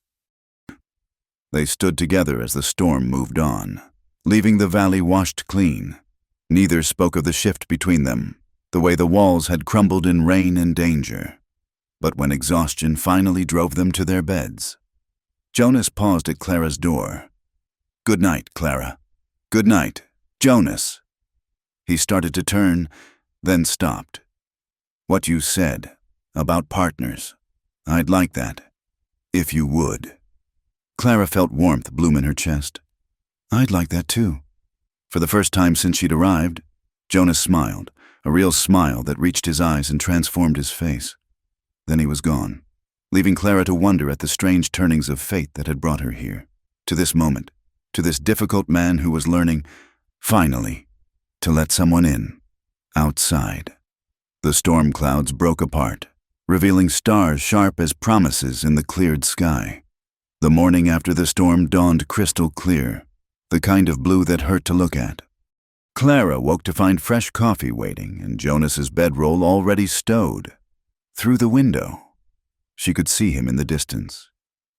They stood together as the storm moved on, leaving the valley washed clean. Neither spoke of the shift between them, the way the walls had crumbled in rain and danger. But when exhaustion finally drove them to their beds, Jonas paused at Clara's door. Good night, Clara. Good night, Jonas. He started to turn, then stopped. What you said about partners, I'd like that, if you would. Clara felt warmth bloom in her chest. I'd like that too. For the first time since she'd arrived, Jonas smiled, a real smile that reached his eyes and transformed his face. Then he was gone, leaving Clara to wonder at the strange turnings of fate that had brought her here, to this moment, to this difficult man who was learning, finally, to let someone in, outside. The storm clouds broke apart, revealing stars sharp as promises in the cleared sky. The morning after the storm dawned crystal clear, the kind of blue that hurt to look at. Clara woke to find fresh coffee waiting and Jonas's bedroll already stowed. Through the window, she could see him in the distance,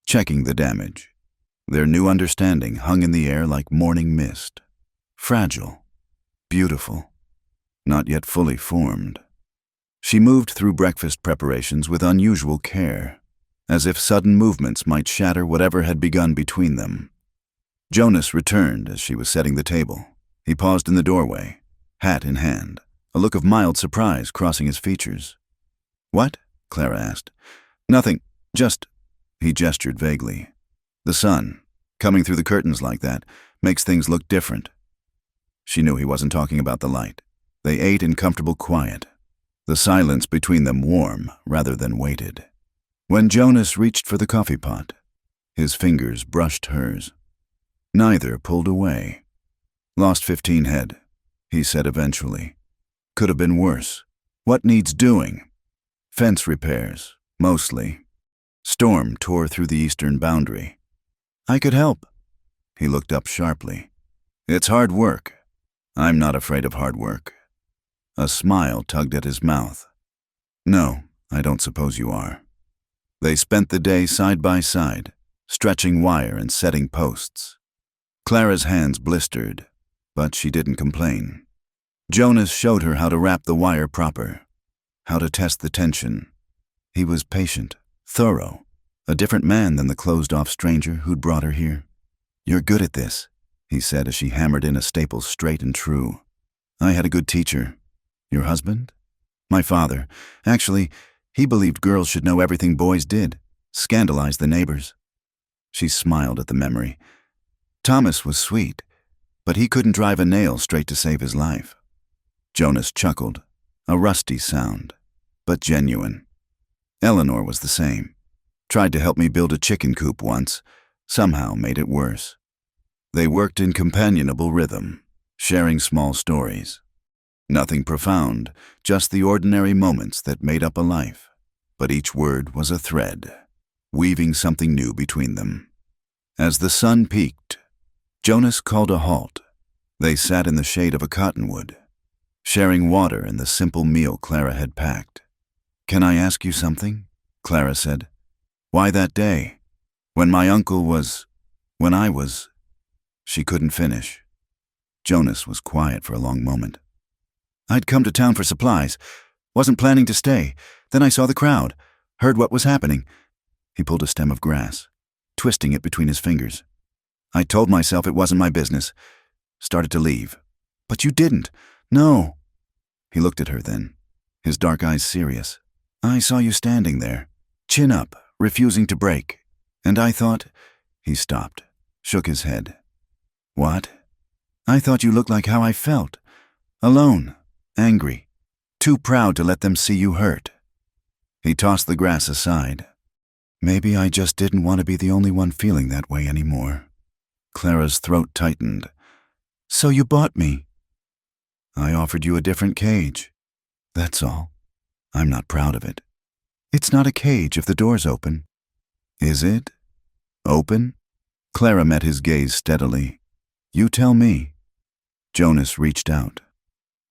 checking the damage. Their new understanding hung in the air like morning mist. Fragile, beautiful, not yet fully formed. She moved through breakfast preparations with unusual care, as if sudden movements might shatter whatever had begun between them. Jonas returned as she was setting the table. He paused in the doorway, hat in hand, a look of mild surprise crossing his features. What? Clara asked. Nothing, just, he gestured vaguely. The sun, coming through the curtains like that, makes things look different. She knew he wasn't talking about the light. They ate in comfortable quiet, the silence between them warm rather than weighted. When Jonas reached for the coffee pot, his fingers brushed hers. Neither pulled away. Lost 15 head, he said eventually. Could have been worse. What needs doing? Fence repairs, mostly. Storm tore through the eastern boundary. I could help. He looked up sharply. It's hard work. I'm not afraid of hard work. A smile tugged at his mouth. No, I don't suppose you are. They spent the day side by side, stretching wire and setting posts. Clara's hands blistered, but she didn't complain. Jonas showed her how to wrap the wire proper, how to test the tension. He was patient, thorough, a different man than the closed-off stranger who'd brought her here. You're good at this, he said as she hammered in a staple straight and true. I had a good teacher. Your husband? My father. Actually, he believed girls should know everything boys did, scandalize the neighbors. She smiled at the memory. Thomas was sweet, but he couldn't drive a nail straight to save his life. Jonas chuckled, a rusty sound, but genuine. Eleanor was the same. Tried to help me build a chicken coop once, somehow made it worse. They worked in companionable rhythm, sharing small stories. Nothing profound, just the ordinary moments that made up a life. But each word was a thread, weaving something new between them. As the sun peaked, Jonas called a halt. They sat in the shade of a cottonwood, sharing water and the simple meal Clara had packed. "Can I ask you something?" Clara said. "Why that day? When I was..." She couldn't finish. Jonas was quiet for a long moment. "I'd come to town for supplies. Wasn't planning to stay. Then I saw the crowd. Heard what was happening." He pulled a stem of grass, twisting it between his fingers. "I told myself it wasn't my business. Started to leave. But you didn't. No." He looked at her then, his dark eyes serious. "I saw you standing there, chin up, refusing to break. And I thought..." He stopped, shook his head. "What?" "I thought you looked like how I felt. Alone, angry, too proud to let them see you hurt." He tossed the grass aside. "Maybe I just didn't want to be the only one feeling that way anymore." Clara's throat tightened. "So you bought me?" "I offered you a different cage. That's all. I'm not proud of it." "It's not a cage if the door's open." "Is it? Open?" Clara met his gaze steadily. "You tell me." Jonas reached out,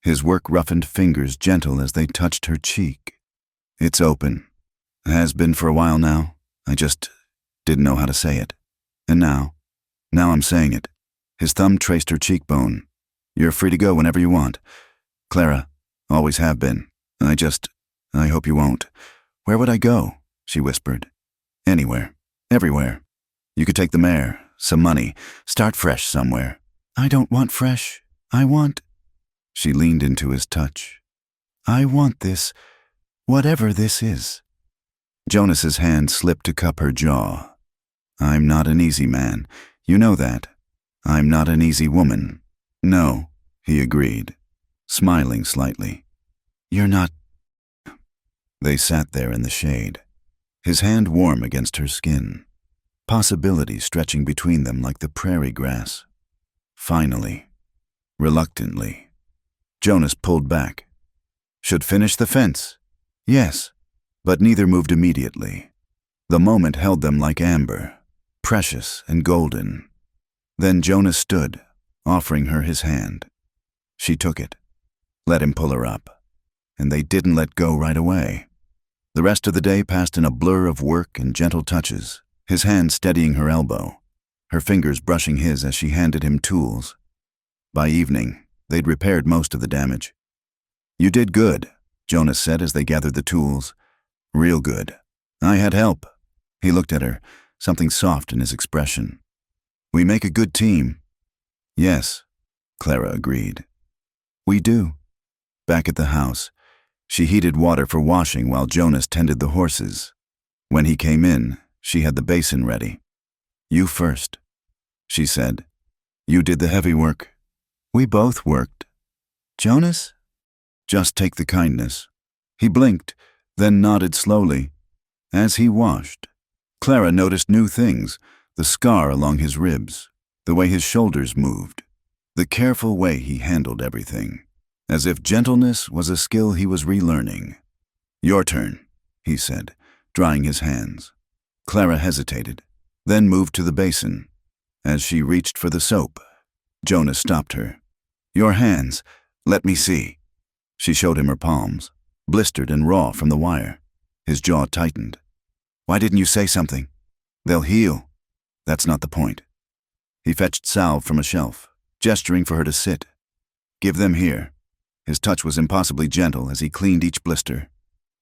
his work-roughened fingers gentle as they touched her cheek. "It's open. Has been for a while now. I just didn't know how to say it. And now I'm saying it." His thumb traced her cheekbone. "You're free to go whenever you want. Clara, always have been. I hope you won't." "Where would I go?" she whispered. "Anywhere. Everywhere. You could take the mare, some money, start fresh somewhere." "I don't want fresh. I want..." She leaned into his touch. "I want this, whatever this is." Jonas's hand slipped to cup her jaw. "I'm not an easy man. You know that. I'm not an easy woman." "No," he agreed, smiling slightly. "You're not..." They sat there in the shade, his hand warm against her skin, possibility stretching between them like the prairie grass. Finally, reluctantly, Jonas pulled back. "Should finish the fence." "Yes." But neither moved immediately. The moment held them like amber, precious and golden. Then Jonas stood, offering her his hand. She took it, let him pull her up, and they didn't let go right away. The rest of the day passed in a blur of work and gentle touches, his hand steadying her elbow, her fingers brushing his as she handed him tools. By evening, they'd repaired most of the damage. "You did good," Jonas said as they gathered the tools. "Real good. I had help." He looked at her, something soft in his expression. "We make a good team." "Yes," Clara agreed. "We do." Back at the house, she heated water for washing while Jonas tended the horses. When he came in, she had the basin ready. "You first," she said. "You did the heavy work." "We both worked." "Jonas?" "Just take the kindness." He blinked, then nodded slowly. As he washed, Clara noticed new things, the scar along his ribs, the way his shoulders moved, the careful way he handled everything, as if gentleness was a skill he was relearning. "Your turn," he said, drying his hands. Clara hesitated, then moved to the basin. As she reached for the soap, Jonas stopped her. "Your hands. Let me see." She showed him her palms, blistered and raw from the wire. His jaw tightened. "Why didn't you say something?" "They'll heal." "That's not the point." He fetched salve from a shelf, gesturing for her to sit. "Give them here." His touch was impossibly gentle as he cleaned each blister,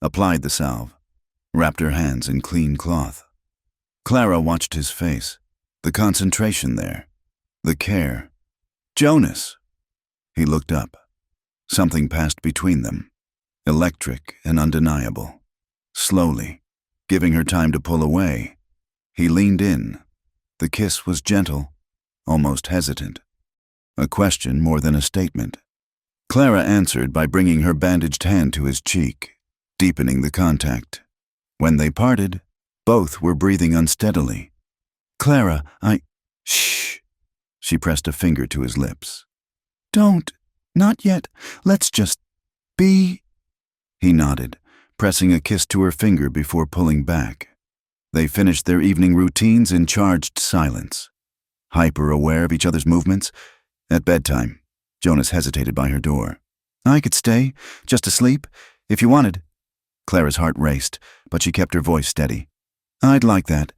applied the salve, wrapped her hands in clean cloth. Clara watched his face, the concentration there, the care. "Jonas!" He looked up. Something passed between them, electric and undeniable. Slowly, giving her time to pull away, he leaned in. The kiss was gentle, almost hesitant. A question more than a statement. Clara answered by bringing her bandaged hand to his cheek, deepening the contact. When they parted, both were breathing unsteadily. "Clara, Shh." She pressed a finger to his lips. "Don't. Not yet. Let's just be." He nodded, pressing a kiss to her finger before pulling back. They finished their evening routines in charged silence, hyper-aware of each other's movements. At bedtime, Jonas hesitated by her door. "I could stay, just to sleep, if you wanted." Clara's heart raced, but she kept her voice steady. "I'd like that."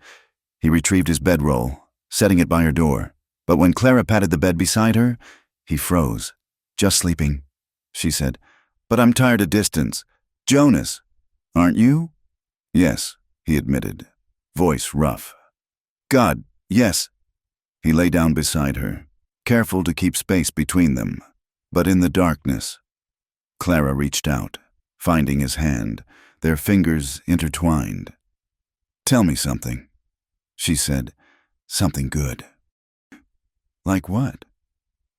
He retrieved his bedroll, setting it by her door. But when Clara patted the bed beside her, he froze. "Just sleeping," she said. "But I'm tired of distance." "Jonas, aren't you?" "Yes," he admitted, voice rough. "God, yes." He lay down beside her, careful to keep space between them. But in the darkness, Clara reached out, finding his hand, their fingers intertwined. "Tell me something," she said. "Something good." "Like what?"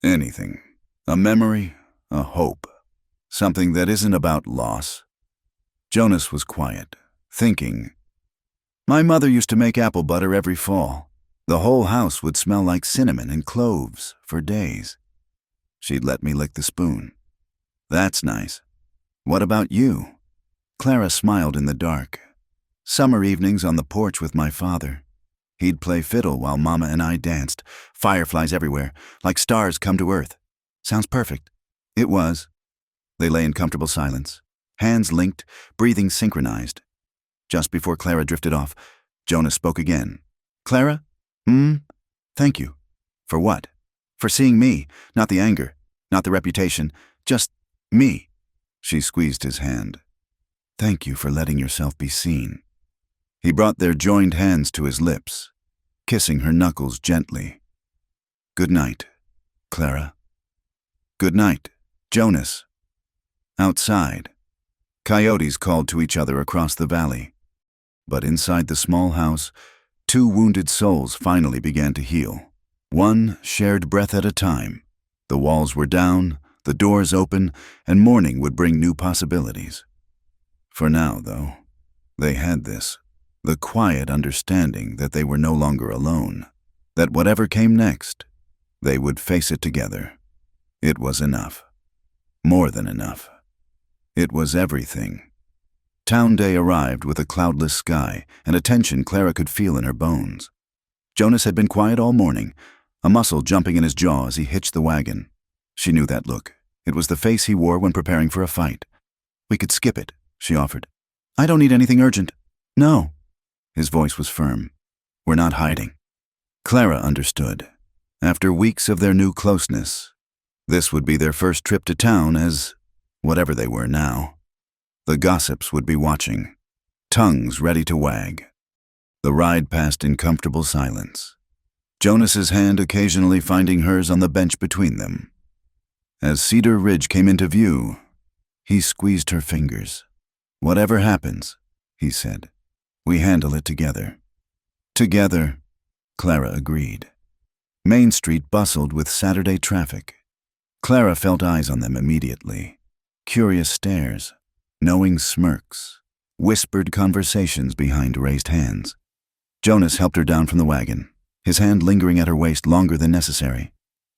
"Anything. A memory, a hope. Something that isn't about loss." Jonas was quiet, thinking. "My mother used to make apple butter every fall. The whole house would smell like cinnamon and cloves for days. She'd let me lick the spoon." "That's nice. What about you?" Clara smiled in the dark. "Summer evenings on the porch with my father. He'd play fiddle while Mama and I danced, fireflies everywhere, like stars come to earth. Sounds perfect." It was. They lay in comfortable silence, hands linked, breathing synchronized. Just before Clara drifted off, Jonas spoke again. "Clara? Thank you." "For what?" "For seeing me, not the anger, not the reputation, just me." She squeezed his hand. "Thank you for letting yourself be seen." He brought their joined hands to his lips, kissing her knuckles gently. "Good night, Clara." "Good night, Jonas." Outside, coyotes called to each other across the valley. But inside the small house, two wounded souls finally began to heal, one shared breath at a time. The walls were down, the doors open, and morning would bring new possibilities. For now, though, they had this, the quiet understanding that they were no longer alone, that whatever came next, they would face it together. It was enough. More than enough. It was everything. Town day arrived with a cloudless sky and a tension Clara could feel in her bones. Jonas had been quiet all morning, a muscle jumping in his jaw as he hitched the wagon. She knew that look. It was the face he wore when preparing for a fight. "We could skip it," she offered. "I don't need anything urgent." "No." His voice was firm. "We're not hiding." Clara understood. After weeks of their new closeness, this would be their first trip to town as whatever they were now. The gossips would be watching, tongues ready to wag. The ride passed in comfortable silence, Jonas's hand occasionally finding hers on the bench between them. As Cedar Ridge came into view, he squeezed her fingers. "Whatever happens," he said, "we handle it together." "Together," Clara agreed. Main Street bustled with Saturday traffic. Clara felt eyes on them immediately. Curious stares, knowing smirks, whispered conversations behind raised hands. Jonas helped her down from the wagon, his hand lingering at her waist longer than necessary.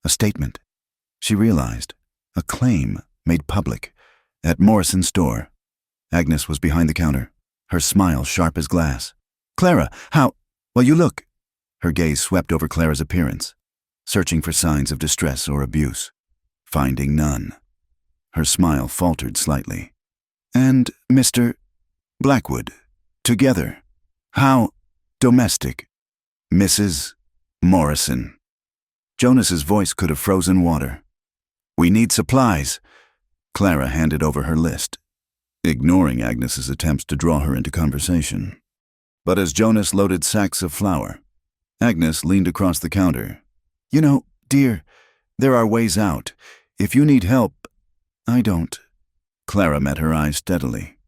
A statement. She realized. A claim made public. At Morrison's store. Agnes was behind the counter, her smile sharp as glass. "Clara, how? Well, you look." Her gaze swept over Clara's appearance, searching for signs of distress or abuse. Finding none. Her smile faltered slightly. "And Mr. Blackwood, together. How domestic." "Mrs. Morrison." Jonas's voice could have frozen water. "We need supplies." Clara handed over her list, ignoring Agnes's attempts to draw her into conversation. But as Jonas loaded sacks of flour, Agnes leaned across the counter. "You know, dear, there are ways out. If you need help, I don't." Clara met her eyes steadily.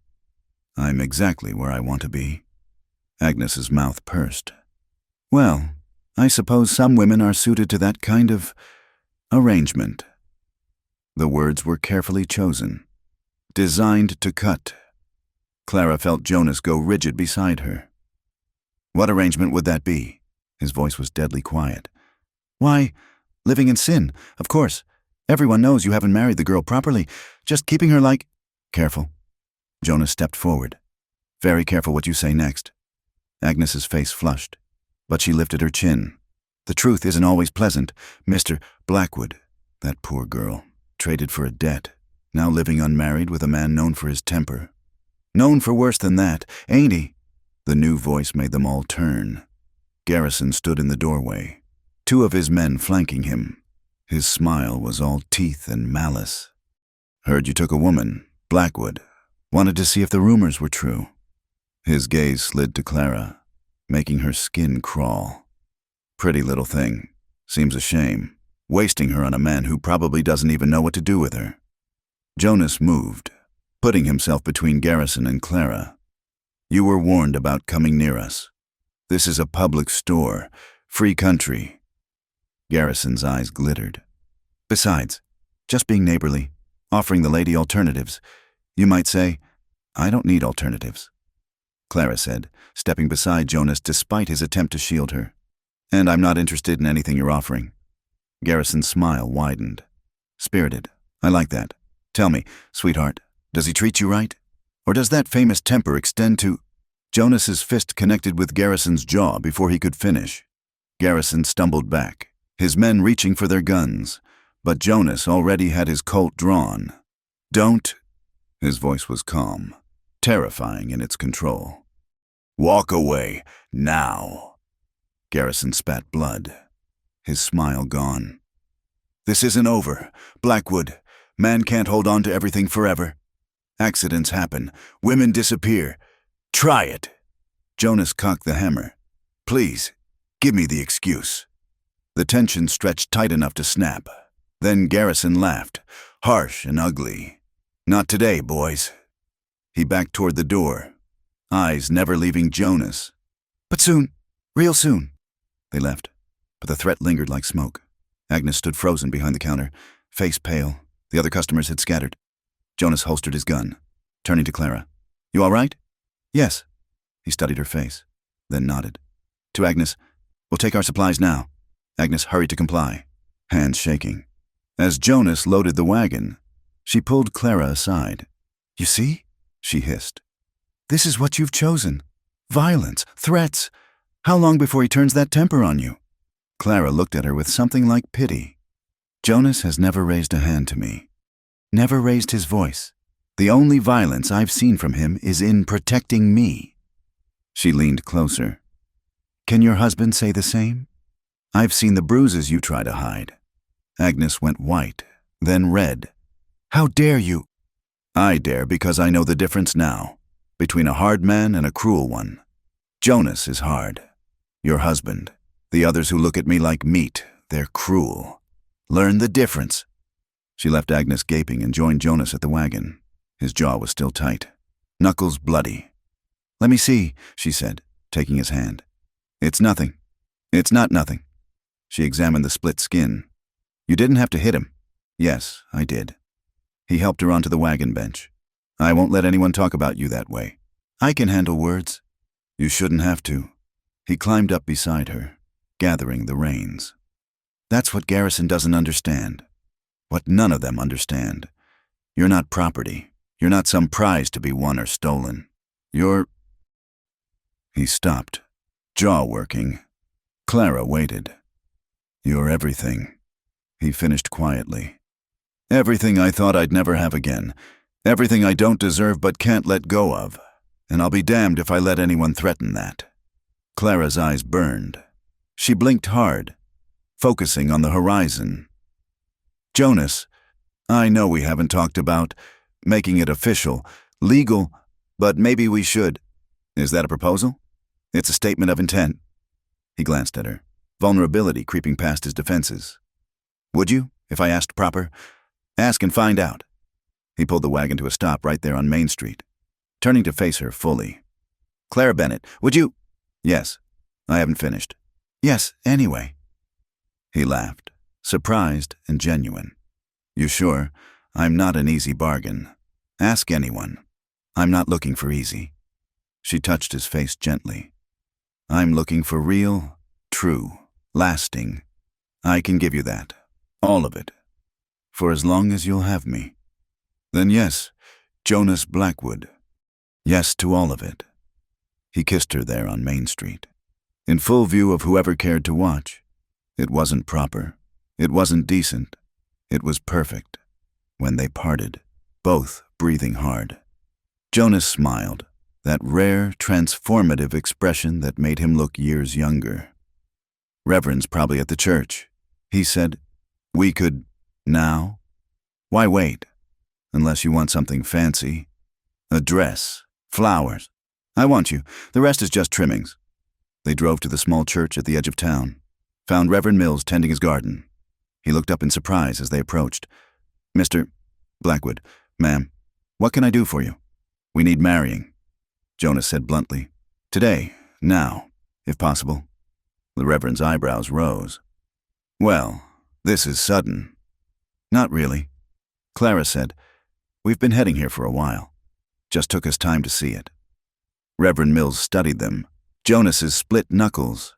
"I'm exactly where I want to be." Agnes's mouth pursed. "Well, I suppose some women are suited to that kind of arrangement. The words were carefully chosen, designed to cut. Clara felt Jonas go rigid beside her. What arrangement would that be? His voice was deadly quiet. Why, living in sin, of course. Everyone knows you haven't married the girl properly. Just keeping her like— Careful. Jonas stepped forward. Very careful what you say next. Agnes's face flushed, but she lifted her chin. The truth isn't always pleasant, Mr. Blackwood. That poor girl, traded for a debt, now living unmarried with a man known for his temper. Known for worse than that, ain't he? The new voice made them all turn. Garrison stood in the doorway, 2 of his men flanking him. His smile was all teeth and malice. Heard you took a woman, Blackwood. Wanted to see if the rumors were true. His gaze slid to Clara, making her skin crawl. Pretty little thing. Seems a shame, wasting her on a man who probably doesn't even know what to do with her. Jonas moved, putting himself between Garrison and Clara. You were warned about coming near us. This is a public store, free country. Garrison's eyes glittered. Besides, just being neighborly, offering the lady alternatives. You might say, I don't need alternatives. Clara said, stepping beside Jonas despite his attempt to shield her. And I'm not interested in anything you're offering. Garrison's smile widened. Spirited. I like that. Tell me, sweetheart, does he treat you right? Or does that famous temper extend to— Jonas's fist connected with Garrison's jaw before he could finish. Garrison stumbled back, his men reaching for their guns, but Jonas already had his Colt drawn. Don't— His voice was calm, terrifying in its control. Walk away, now. Garrison spat blood, his smile gone. This isn't over, Blackwood. Man can't hold on to everything forever. Accidents happen. Women disappear. Try it. Jonas cocked the hammer. Please, give me the excuse. The tension stretched tight enough to snap. Then Garrison laughed, harsh and ugly. Not today, boys. He backed toward the door, eyes never leaving Jonas. But soon, real soon. They left, but the threat lingered like smoke. Agnes stood frozen behind the counter, face pale. The other customers had scattered. Jonas holstered his gun, turning to Clara. You all right? Yes. He studied her face, then nodded. To Agnes, we'll take our supplies now. Agnes hurried to comply, hands shaking. As Jonas loaded the wagon, she pulled Clara aside. You see? She hissed. This is what you've chosen. Violence, threats. How long before he turns that temper on you? Clara looked at her with something like pity. Jonas has never raised a hand to me. Never raised his voice. The only violence I've seen from him is in protecting me. She leaned closer. Can your husband say the same? I've seen the bruises you try to hide. Agnes went white, then red. How dare you? I dare because I know the difference now, between a hard man and a cruel one. Jonas is hard. Your husband. The others who look at me like meat, they're cruel. Learn the difference. She left Agnes gaping and joined Jonas at the wagon. His jaw was still tight, knuckles bloody. Let me see, she said, taking his hand. It's nothing. It's not nothing. She examined the split skin. You didn't have to hit him. Yes, I did. He helped her onto the wagon bench. I won't let anyone talk about you that way. I can handle words. You shouldn't have to. He climbed up beside her, gathering the reins. That's what Garrison doesn't understand. What none of them understand. You're not property. You're not some prize to be won or stolen. You're— He stopped, jaw working. Clara waited. You're everything, he finished quietly. Everything I thought I'd never have again. Everything I don't deserve but can't let go of. And I'll be damned if I let anyone threaten that. Clara's eyes burned. She blinked hard, focusing on the horizon. Jonas, I know we haven't talked about making it official, legal, but maybe we should. Is that a proposal? It's a statement of intent. He glanced at her, vulnerability creeping past his defenses. Would you, if I asked proper? Ask and find out. He pulled the wagon to a stop right there on Main Street, turning to face her fully. Clara Bennett, would you— Yes, I haven't finished. Yes, anyway. He laughed, surprised and genuine. You sure? I'm not an easy bargain. Ask anyone. I'm not looking for easy. She touched his face gently. I'm looking for real, true, lasting. I can give you that. All of it. For as long as you'll have me. Then yes, Jonas Blackwood. Yes to all of it. He kissed her there on Main Street, in full view of whoever cared to watch. It wasn't proper. It wasn't decent. It was perfect. When they parted, both breathing hard. Jonas smiled, that rare, transformative expression that made him look years younger. Reverend's probably at the church. He said, we could, now? Why wait? Unless you want something fancy. A dress, flowers. I want you. The rest is just trimmings. They drove to the small church at the edge of town, found Reverend Mills tending his garden. He looked up in surprise as they approached. Mr. Blackwood, ma'am, what can I do for you? We need marrying, Jonas said bluntly. Today, now, if possible. The Reverend's eyebrows rose. Well, this is sudden. Not really. Clara said, we've been heading here for a while. Just took us time to see it. Reverend Mills studied them, Jonas's split knuckles,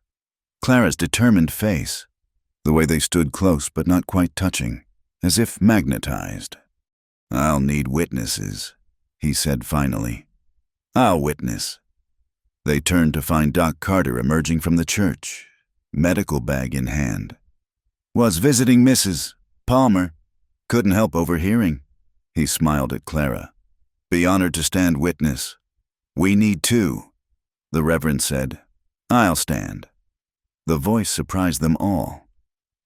Clara's determined face, the way they stood close but not quite touching, as if magnetized. I'll need witnesses, he said finally. I'll witness. They turned to find Doc Carter emerging from the church, medical bag in hand. Was visiting Mrs. Palmer. Couldn't help overhearing. He smiled at Clara. Be honored to stand witness. We need two, the Reverend said. I'll stand. The voice surprised them all.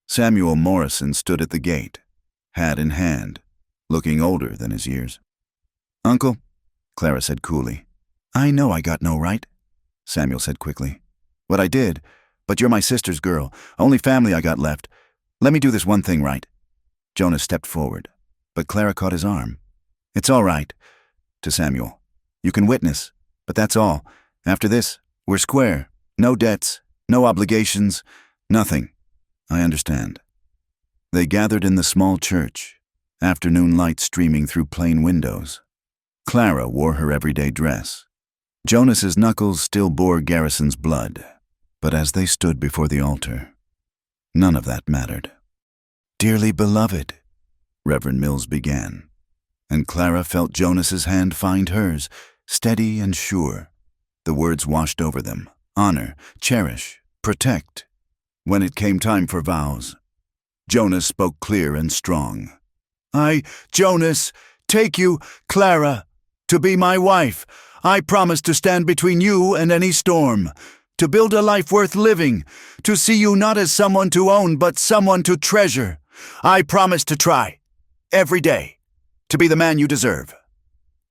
Samuel Morrison stood at the gate, hat in hand, looking older than his years. Uncle, Clara said coolly. I know I got no right, Samuel said quickly. What I did, but you're my sister's girl, only family I got left. Let me do this one thing right. Jonas stepped forward, but Clara caught his arm. It's all right, to Samuel. You can witness, but that's all. After this, we're square. No debts, no obligations, nothing. I understand. They gathered in the small church, afternoon light streaming through plain windows. Clara wore her everyday dress. Jonas's knuckles still bore Garrison's blood, but as they stood before the altar, none of that mattered. Dearly beloved, Reverend Mills began, and Clara felt Jonas's hand find hers, steady and sure. The words washed over them. Honor, cherish, protect. When it came time for vows, Jonas spoke clear and strong. I, Jonas, take you, Clara, to be my wife. I promise to stand between you and any storm, to build a life worth living, to see you not as someone to own, but someone to treasure. I promise to try, every day, to be the man you deserve.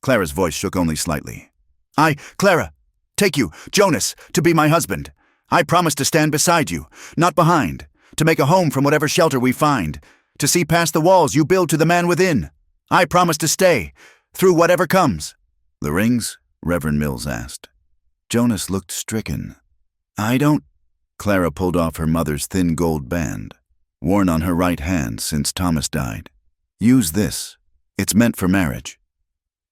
Clara's voice shook only slightly. I, Clara, take you, Jonas, to be my husband. I promise to stand beside you, not behind, to make a home from whatever shelter we find, to see past the walls you build to the man within. I promise to stay, through whatever comes. The rings? Reverend Mills asked. Jonas looked stricken. I don't... Clara pulled off her mother's thin gold band, worn on her right hand since Thomas died. Use this. It's meant for marriage.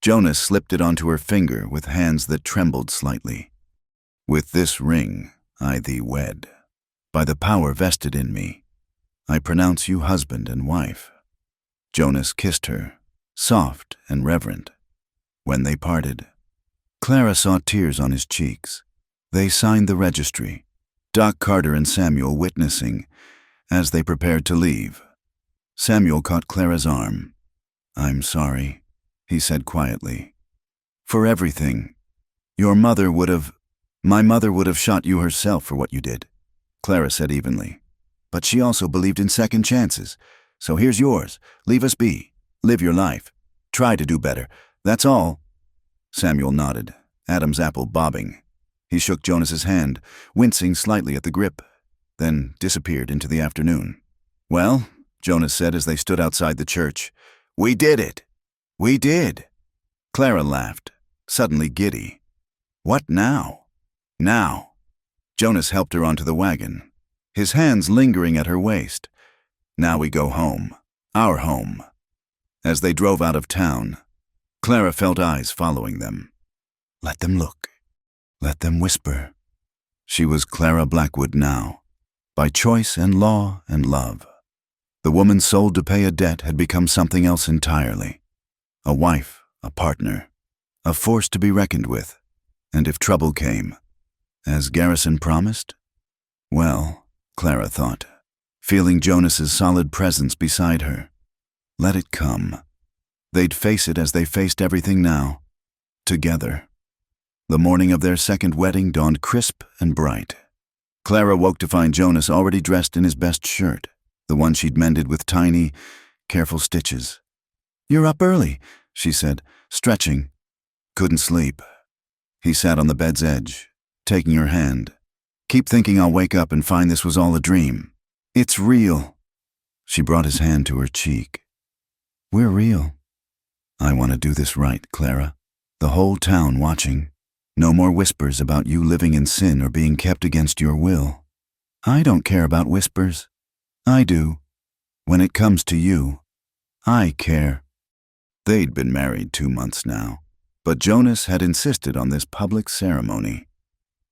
Jonas slipped it onto her finger with hands that trembled slightly. With this ring, I thee wed. By the power vested in me, I pronounce you husband and wife. Jonas kissed her, soft and reverent. When they parted, Clara saw tears on his cheeks. They signed the registry, Doc Carter and Samuel witnessing as they prepared to leave. Samuel caught Clara's arm. I'm sorry, he said quietly. For everything. My mother would have shot you herself for what you did, Clara said evenly. But she also believed in second chances. So here's yours. Leave us be. Live your life. Try to do better. That's all. Samuel nodded, Adam's apple bobbing. He shook Jonas's hand, wincing slightly at the grip, then disappeared into the afternoon. Well, Jonas said as they stood outside the church, we did it. We did. Clara laughed, suddenly giddy. What now? Now. Jonas helped her onto the wagon. his hands lingering at her waist. Now we go home. Our home. As they drove out of town, Clara felt eyes following them. Let them look. Let them whisper. She was Clara Blackwood now, by choice and law and love. The woman sold to pay a debt had become something else entirely. A wife, a partner, a force to be reckoned with. And if trouble came, as Garrison promised? Well, Clara thought, feeling Jonas's solid presence beside her. Let it come. They'd face it as they faced everything now, together. The morning of their second wedding dawned crisp and bright. Clara woke to find Jonas already dressed in his best shirt, the one she'd mended with tiny, careful stitches. "You're up early," she said, stretching. "Couldn't sleep." He sat on the bed's edge, taking her hand. "Keep thinking I'll wake up and find this was all a dream. It's real." She brought his hand to her cheek. "We're real. I want to do this right, Clara. The whole town watching. No more whispers about you living in sin or being kept against your will. I don't care about whispers. I do. When it comes to you, I care." They'd been married 2 months now, but Jonas had insisted on this public ceremony.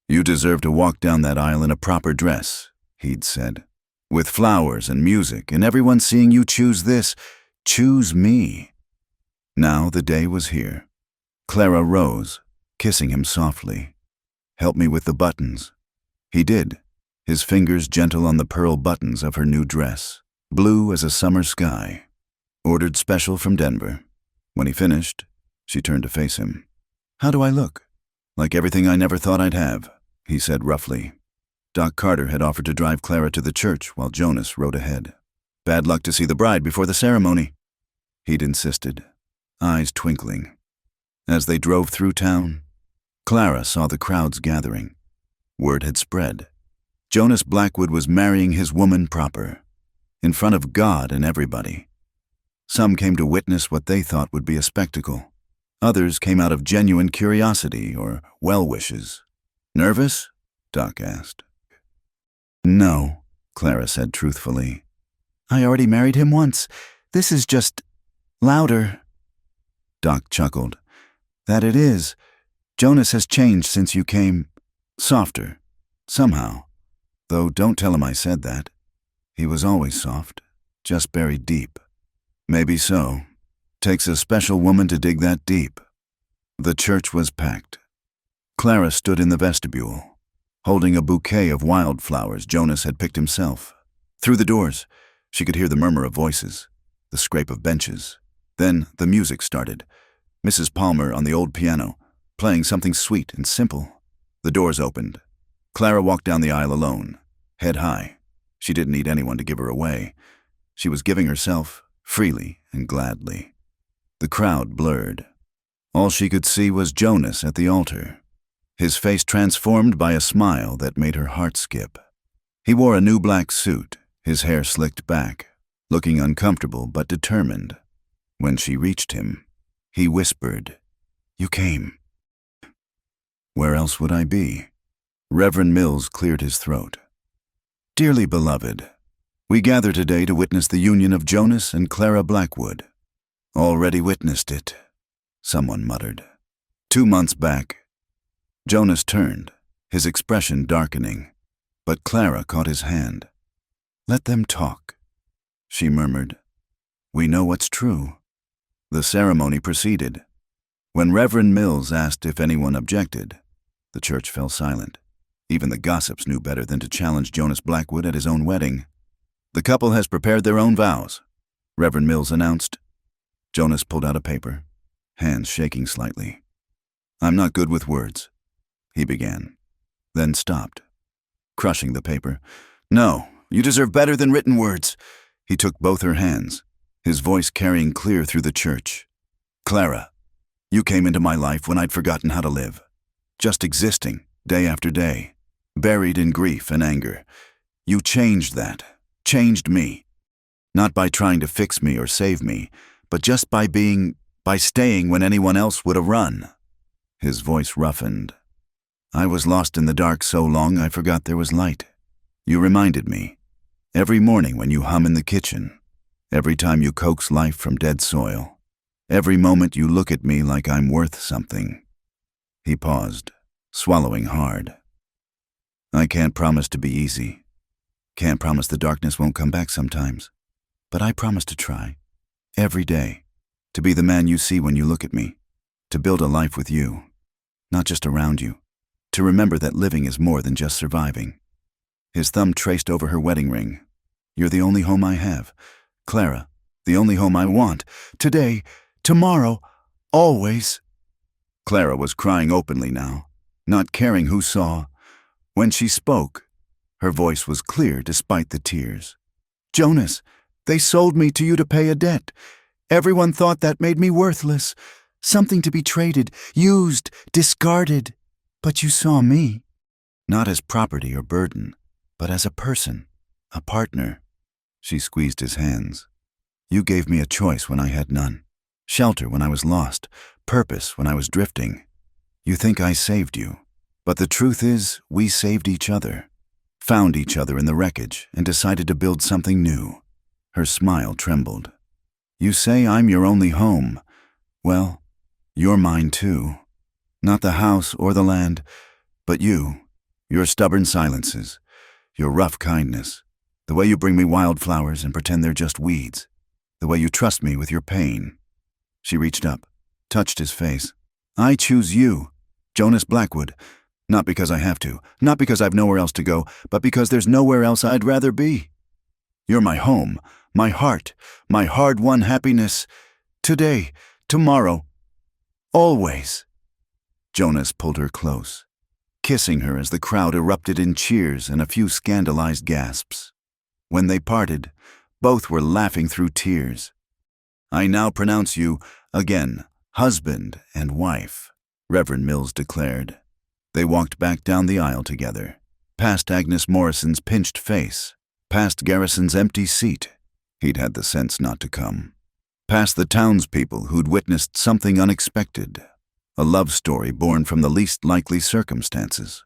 "You deserve to walk down that aisle in a proper dress," he'd said, "with flowers and music and everyone seeing you choose this. Choose me." Now the day was here. Clara rose, kissing him softly. "Help me with the buttons." He did, his fingers gentle on the pearl buttons of her new dress, blue as a summer sky. Ordered special from Denver. When he finished, she turned to face him. "How do I look?" "Like everything I never thought I'd have," he said roughly. Doc Carter had offered to drive Clara to the church while Jonas rode ahead. "Bad luck to see the bride before the ceremony," he'd insisted, eyes twinkling. As they drove through town, Clara saw the crowds gathering. Word had spread. Jonas Blackwood was marrying his woman proper, in front of God and everybody. Some came to witness what they thought would be a spectacle. Others came out of genuine curiosity or well wishes. "Nervous?" Doc asked. "No," Clara said truthfully. "I already married him once. This is just louder." Doc chuckled. "That it is. Jonas has changed since you came. Softer. Somehow. Though don't tell him I said that. He was always soft, just buried deep." "Maybe so. Takes a special woman to dig that deep." The church was packed. Clara stood in the vestibule, holding a bouquet of wildflowers Jonas had picked himself. Through the doors, she could hear the murmur of voices, the scrape of benches. Then the music started. Mrs. Palmer on the old piano, playing something sweet and simple. The doors opened. Clara walked down the aisle alone, head high. She didn't need anyone to give her away. She was giving herself, freely and gladly. The crowd blurred. All she could see was Jonas at the altar, his face transformed by a smile that made her heart skip. He wore a new black suit, his hair slicked back, looking uncomfortable but determined. When she reached him, he whispered, "You came." "Where else would I be?" Reverend Mills cleared his throat. "Dearly beloved, we gather today to witness the union of Jonas and Clara Blackwood." "Already witnessed it," someone muttered. 2 months back. Jonas turned, his expression darkening, but Clara caught his hand. "Let them talk," she murmured. "We know what's true." The ceremony proceeded. When Reverend Mills asked if anyone objected, the church fell silent. Even the gossips knew better than to challenge Jonas Blackwood at his own wedding. "The couple has prepared their own vows," Reverend Mills announced. Jonas pulled out a paper, hands shaking slightly. "I'm not good with words," he began, then stopped, crushing the paper. "No, you deserve better than written words." He took both her hands, his voice carrying clear through the church. "Clara, you came into my life when I'd forgotten how to live, just existing day after day, buried in grief and anger. You changed that, changed me, not by trying to fix me or save me, but just by staying when anyone else would have run." His voice roughened. "I was lost in the dark so long I forgot there was light. You reminded me. Every morning when you hum in the kitchen. Every time you coax life from dead soil. Every moment you look at me like I'm worth something. He paused, swallowing hard. I can't promise to be easy. Can't promise the darkness won't come back sometimes. But I promise to try. Every day. To be the man you see when you look at me. To build a life with you. Not just around you. To remember that living is more than just surviving. His thumb traced over her wedding ring. You're the only home I have. Clara, the only home I want. Today, tomorrow, always. Clara was crying openly now, not caring who saw. When she spoke, her voice was clear despite the tears. Jonas, they sold me to you to pay a debt. Everyone thought that made me worthless. Something to be traded, used, discarded. But you saw me. Not as property or burden, but as a person, a partner. She squeezed his hands. You gave me a choice when I had none. Shelter when I was lost. Purpose when I was drifting. You think I saved you. But the truth is, we saved each other. Found each other in the wreckage and decided to build something new. Her smile trembled. You say I'm your only home. Well, you're mine too. Not the house or the land, but you. Your stubborn silences. Your rough kindness. The way you bring me wildflowers and pretend they're just weeds. The way you trust me with your pain. She reached up, touched his face. I choose you, Jonas Blackwood. Not because I have to, not because I've nowhere else to go, but because there's nowhere else I'd rather be. You're my home, my heart, my hard-won happiness. Today, tomorrow, always. Jonas pulled her close, kissing her as the crowd erupted in cheers and a few scandalized gasps. When they parted, both were laughing through tears. I now pronounce you, again, husband and wife, Reverend Mills declared. They walked back down the aisle together, past Agnes Morrison's pinched face, past Garrison's empty seat. He'd had the sense not to come. Past the townspeople who'd witnessed something unexpected, a love story born from the least likely circumstances.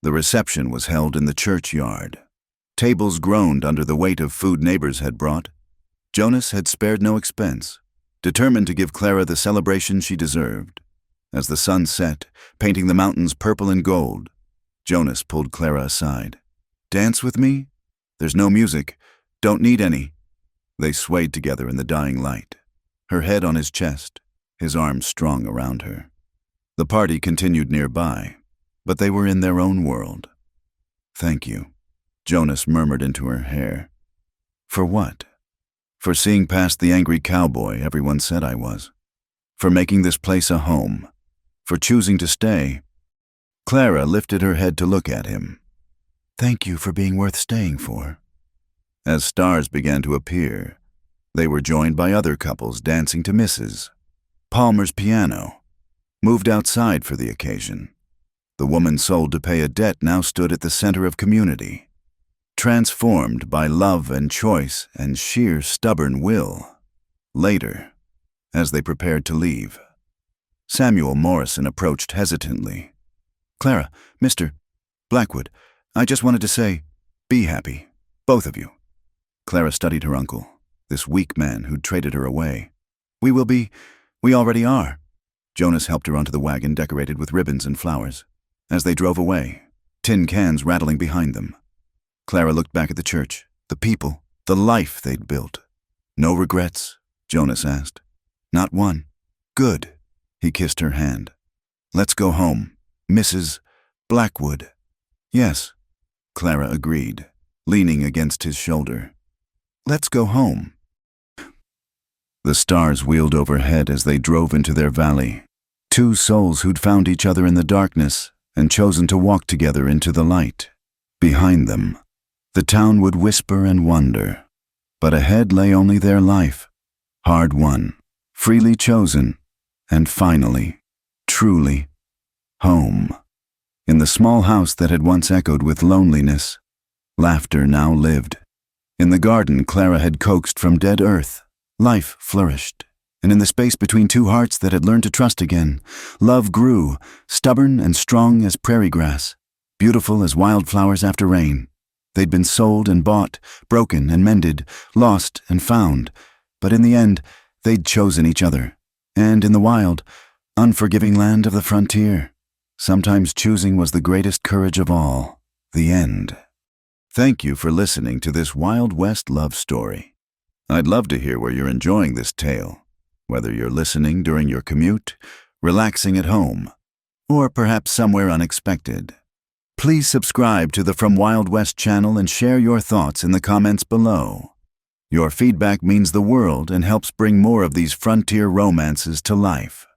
The reception was held in the churchyard. Tables groaned under the weight of food neighbors had brought. Jonas had spared no expense, determined to give Clara the celebration she deserved. As the sun set, painting the mountains purple and gold, Jonas pulled Clara aside. Dance with me? There's no music. Don't need any. They swayed together in the dying light, her head on his chest, his arms strong around her. The party continued nearby, but they were in their own world. Thank you, Jonas murmured into her hair. For what? For seeing past the angry cowboy everyone said I was. For making this place a home. For choosing to stay. Clara lifted her head to look at him. Thank you for being worth staying for. As stars began to appear, they were joined by other couples dancing to Mrs. Palmer's piano. Moved outside for the occasion. The woman sold to pay a debt now stood at the center of community. Transformed by love and choice and sheer stubborn will. Later, as they prepared to leave, Samuel Morrison approached hesitantly. Clara, Mr. Blackwood, I just wanted to say, be happy, both of you. Clara studied her uncle, this weak man who'd traded her away. We already are. Jonas helped her onto the wagon decorated with ribbons and flowers. As they drove away, tin cans rattling behind them, Clara looked back at the church, the people, the life they'd built. No regrets? Jonas asked. Not one. Good. He kissed her hand. Let's go home, Mrs. Blackwood. Yes, Clara agreed, leaning against his shoulder. Let's go home. The stars wheeled overhead as they drove into their valley. Two souls who'd found each other in the darkness and chosen to walk together into the light. Behind them, the town would whisper and wonder, but ahead lay only their life, hard won, freely chosen, and finally, truly, home. In the small house that had once echoed with loneliness, laughter now lived. In the garden Clara had coaxed from dead earth, life flourished. And in the space between two hearts that had learned to trust again, love grew, stubborn and strong as prairie grass, beautiful as wildflowers after rain. They'd been sold and bought, broken and mended, lost and found, but in the end, they'd chosen each other. And in the wild, unforgiving land of the frontier, sometimes choosing was the greatest courage of all, the end. Thank you for listening to this Wild West love story. I'd love to hear where you're enjoying this tale, whether you're listening during your commute, relaxing at home, or perhaps somewhere unexpected. Please subscribe to the From Wild West channel and share your thoughts in the comments below. Your feedback means the world and helps bring more of these frontier romances to life.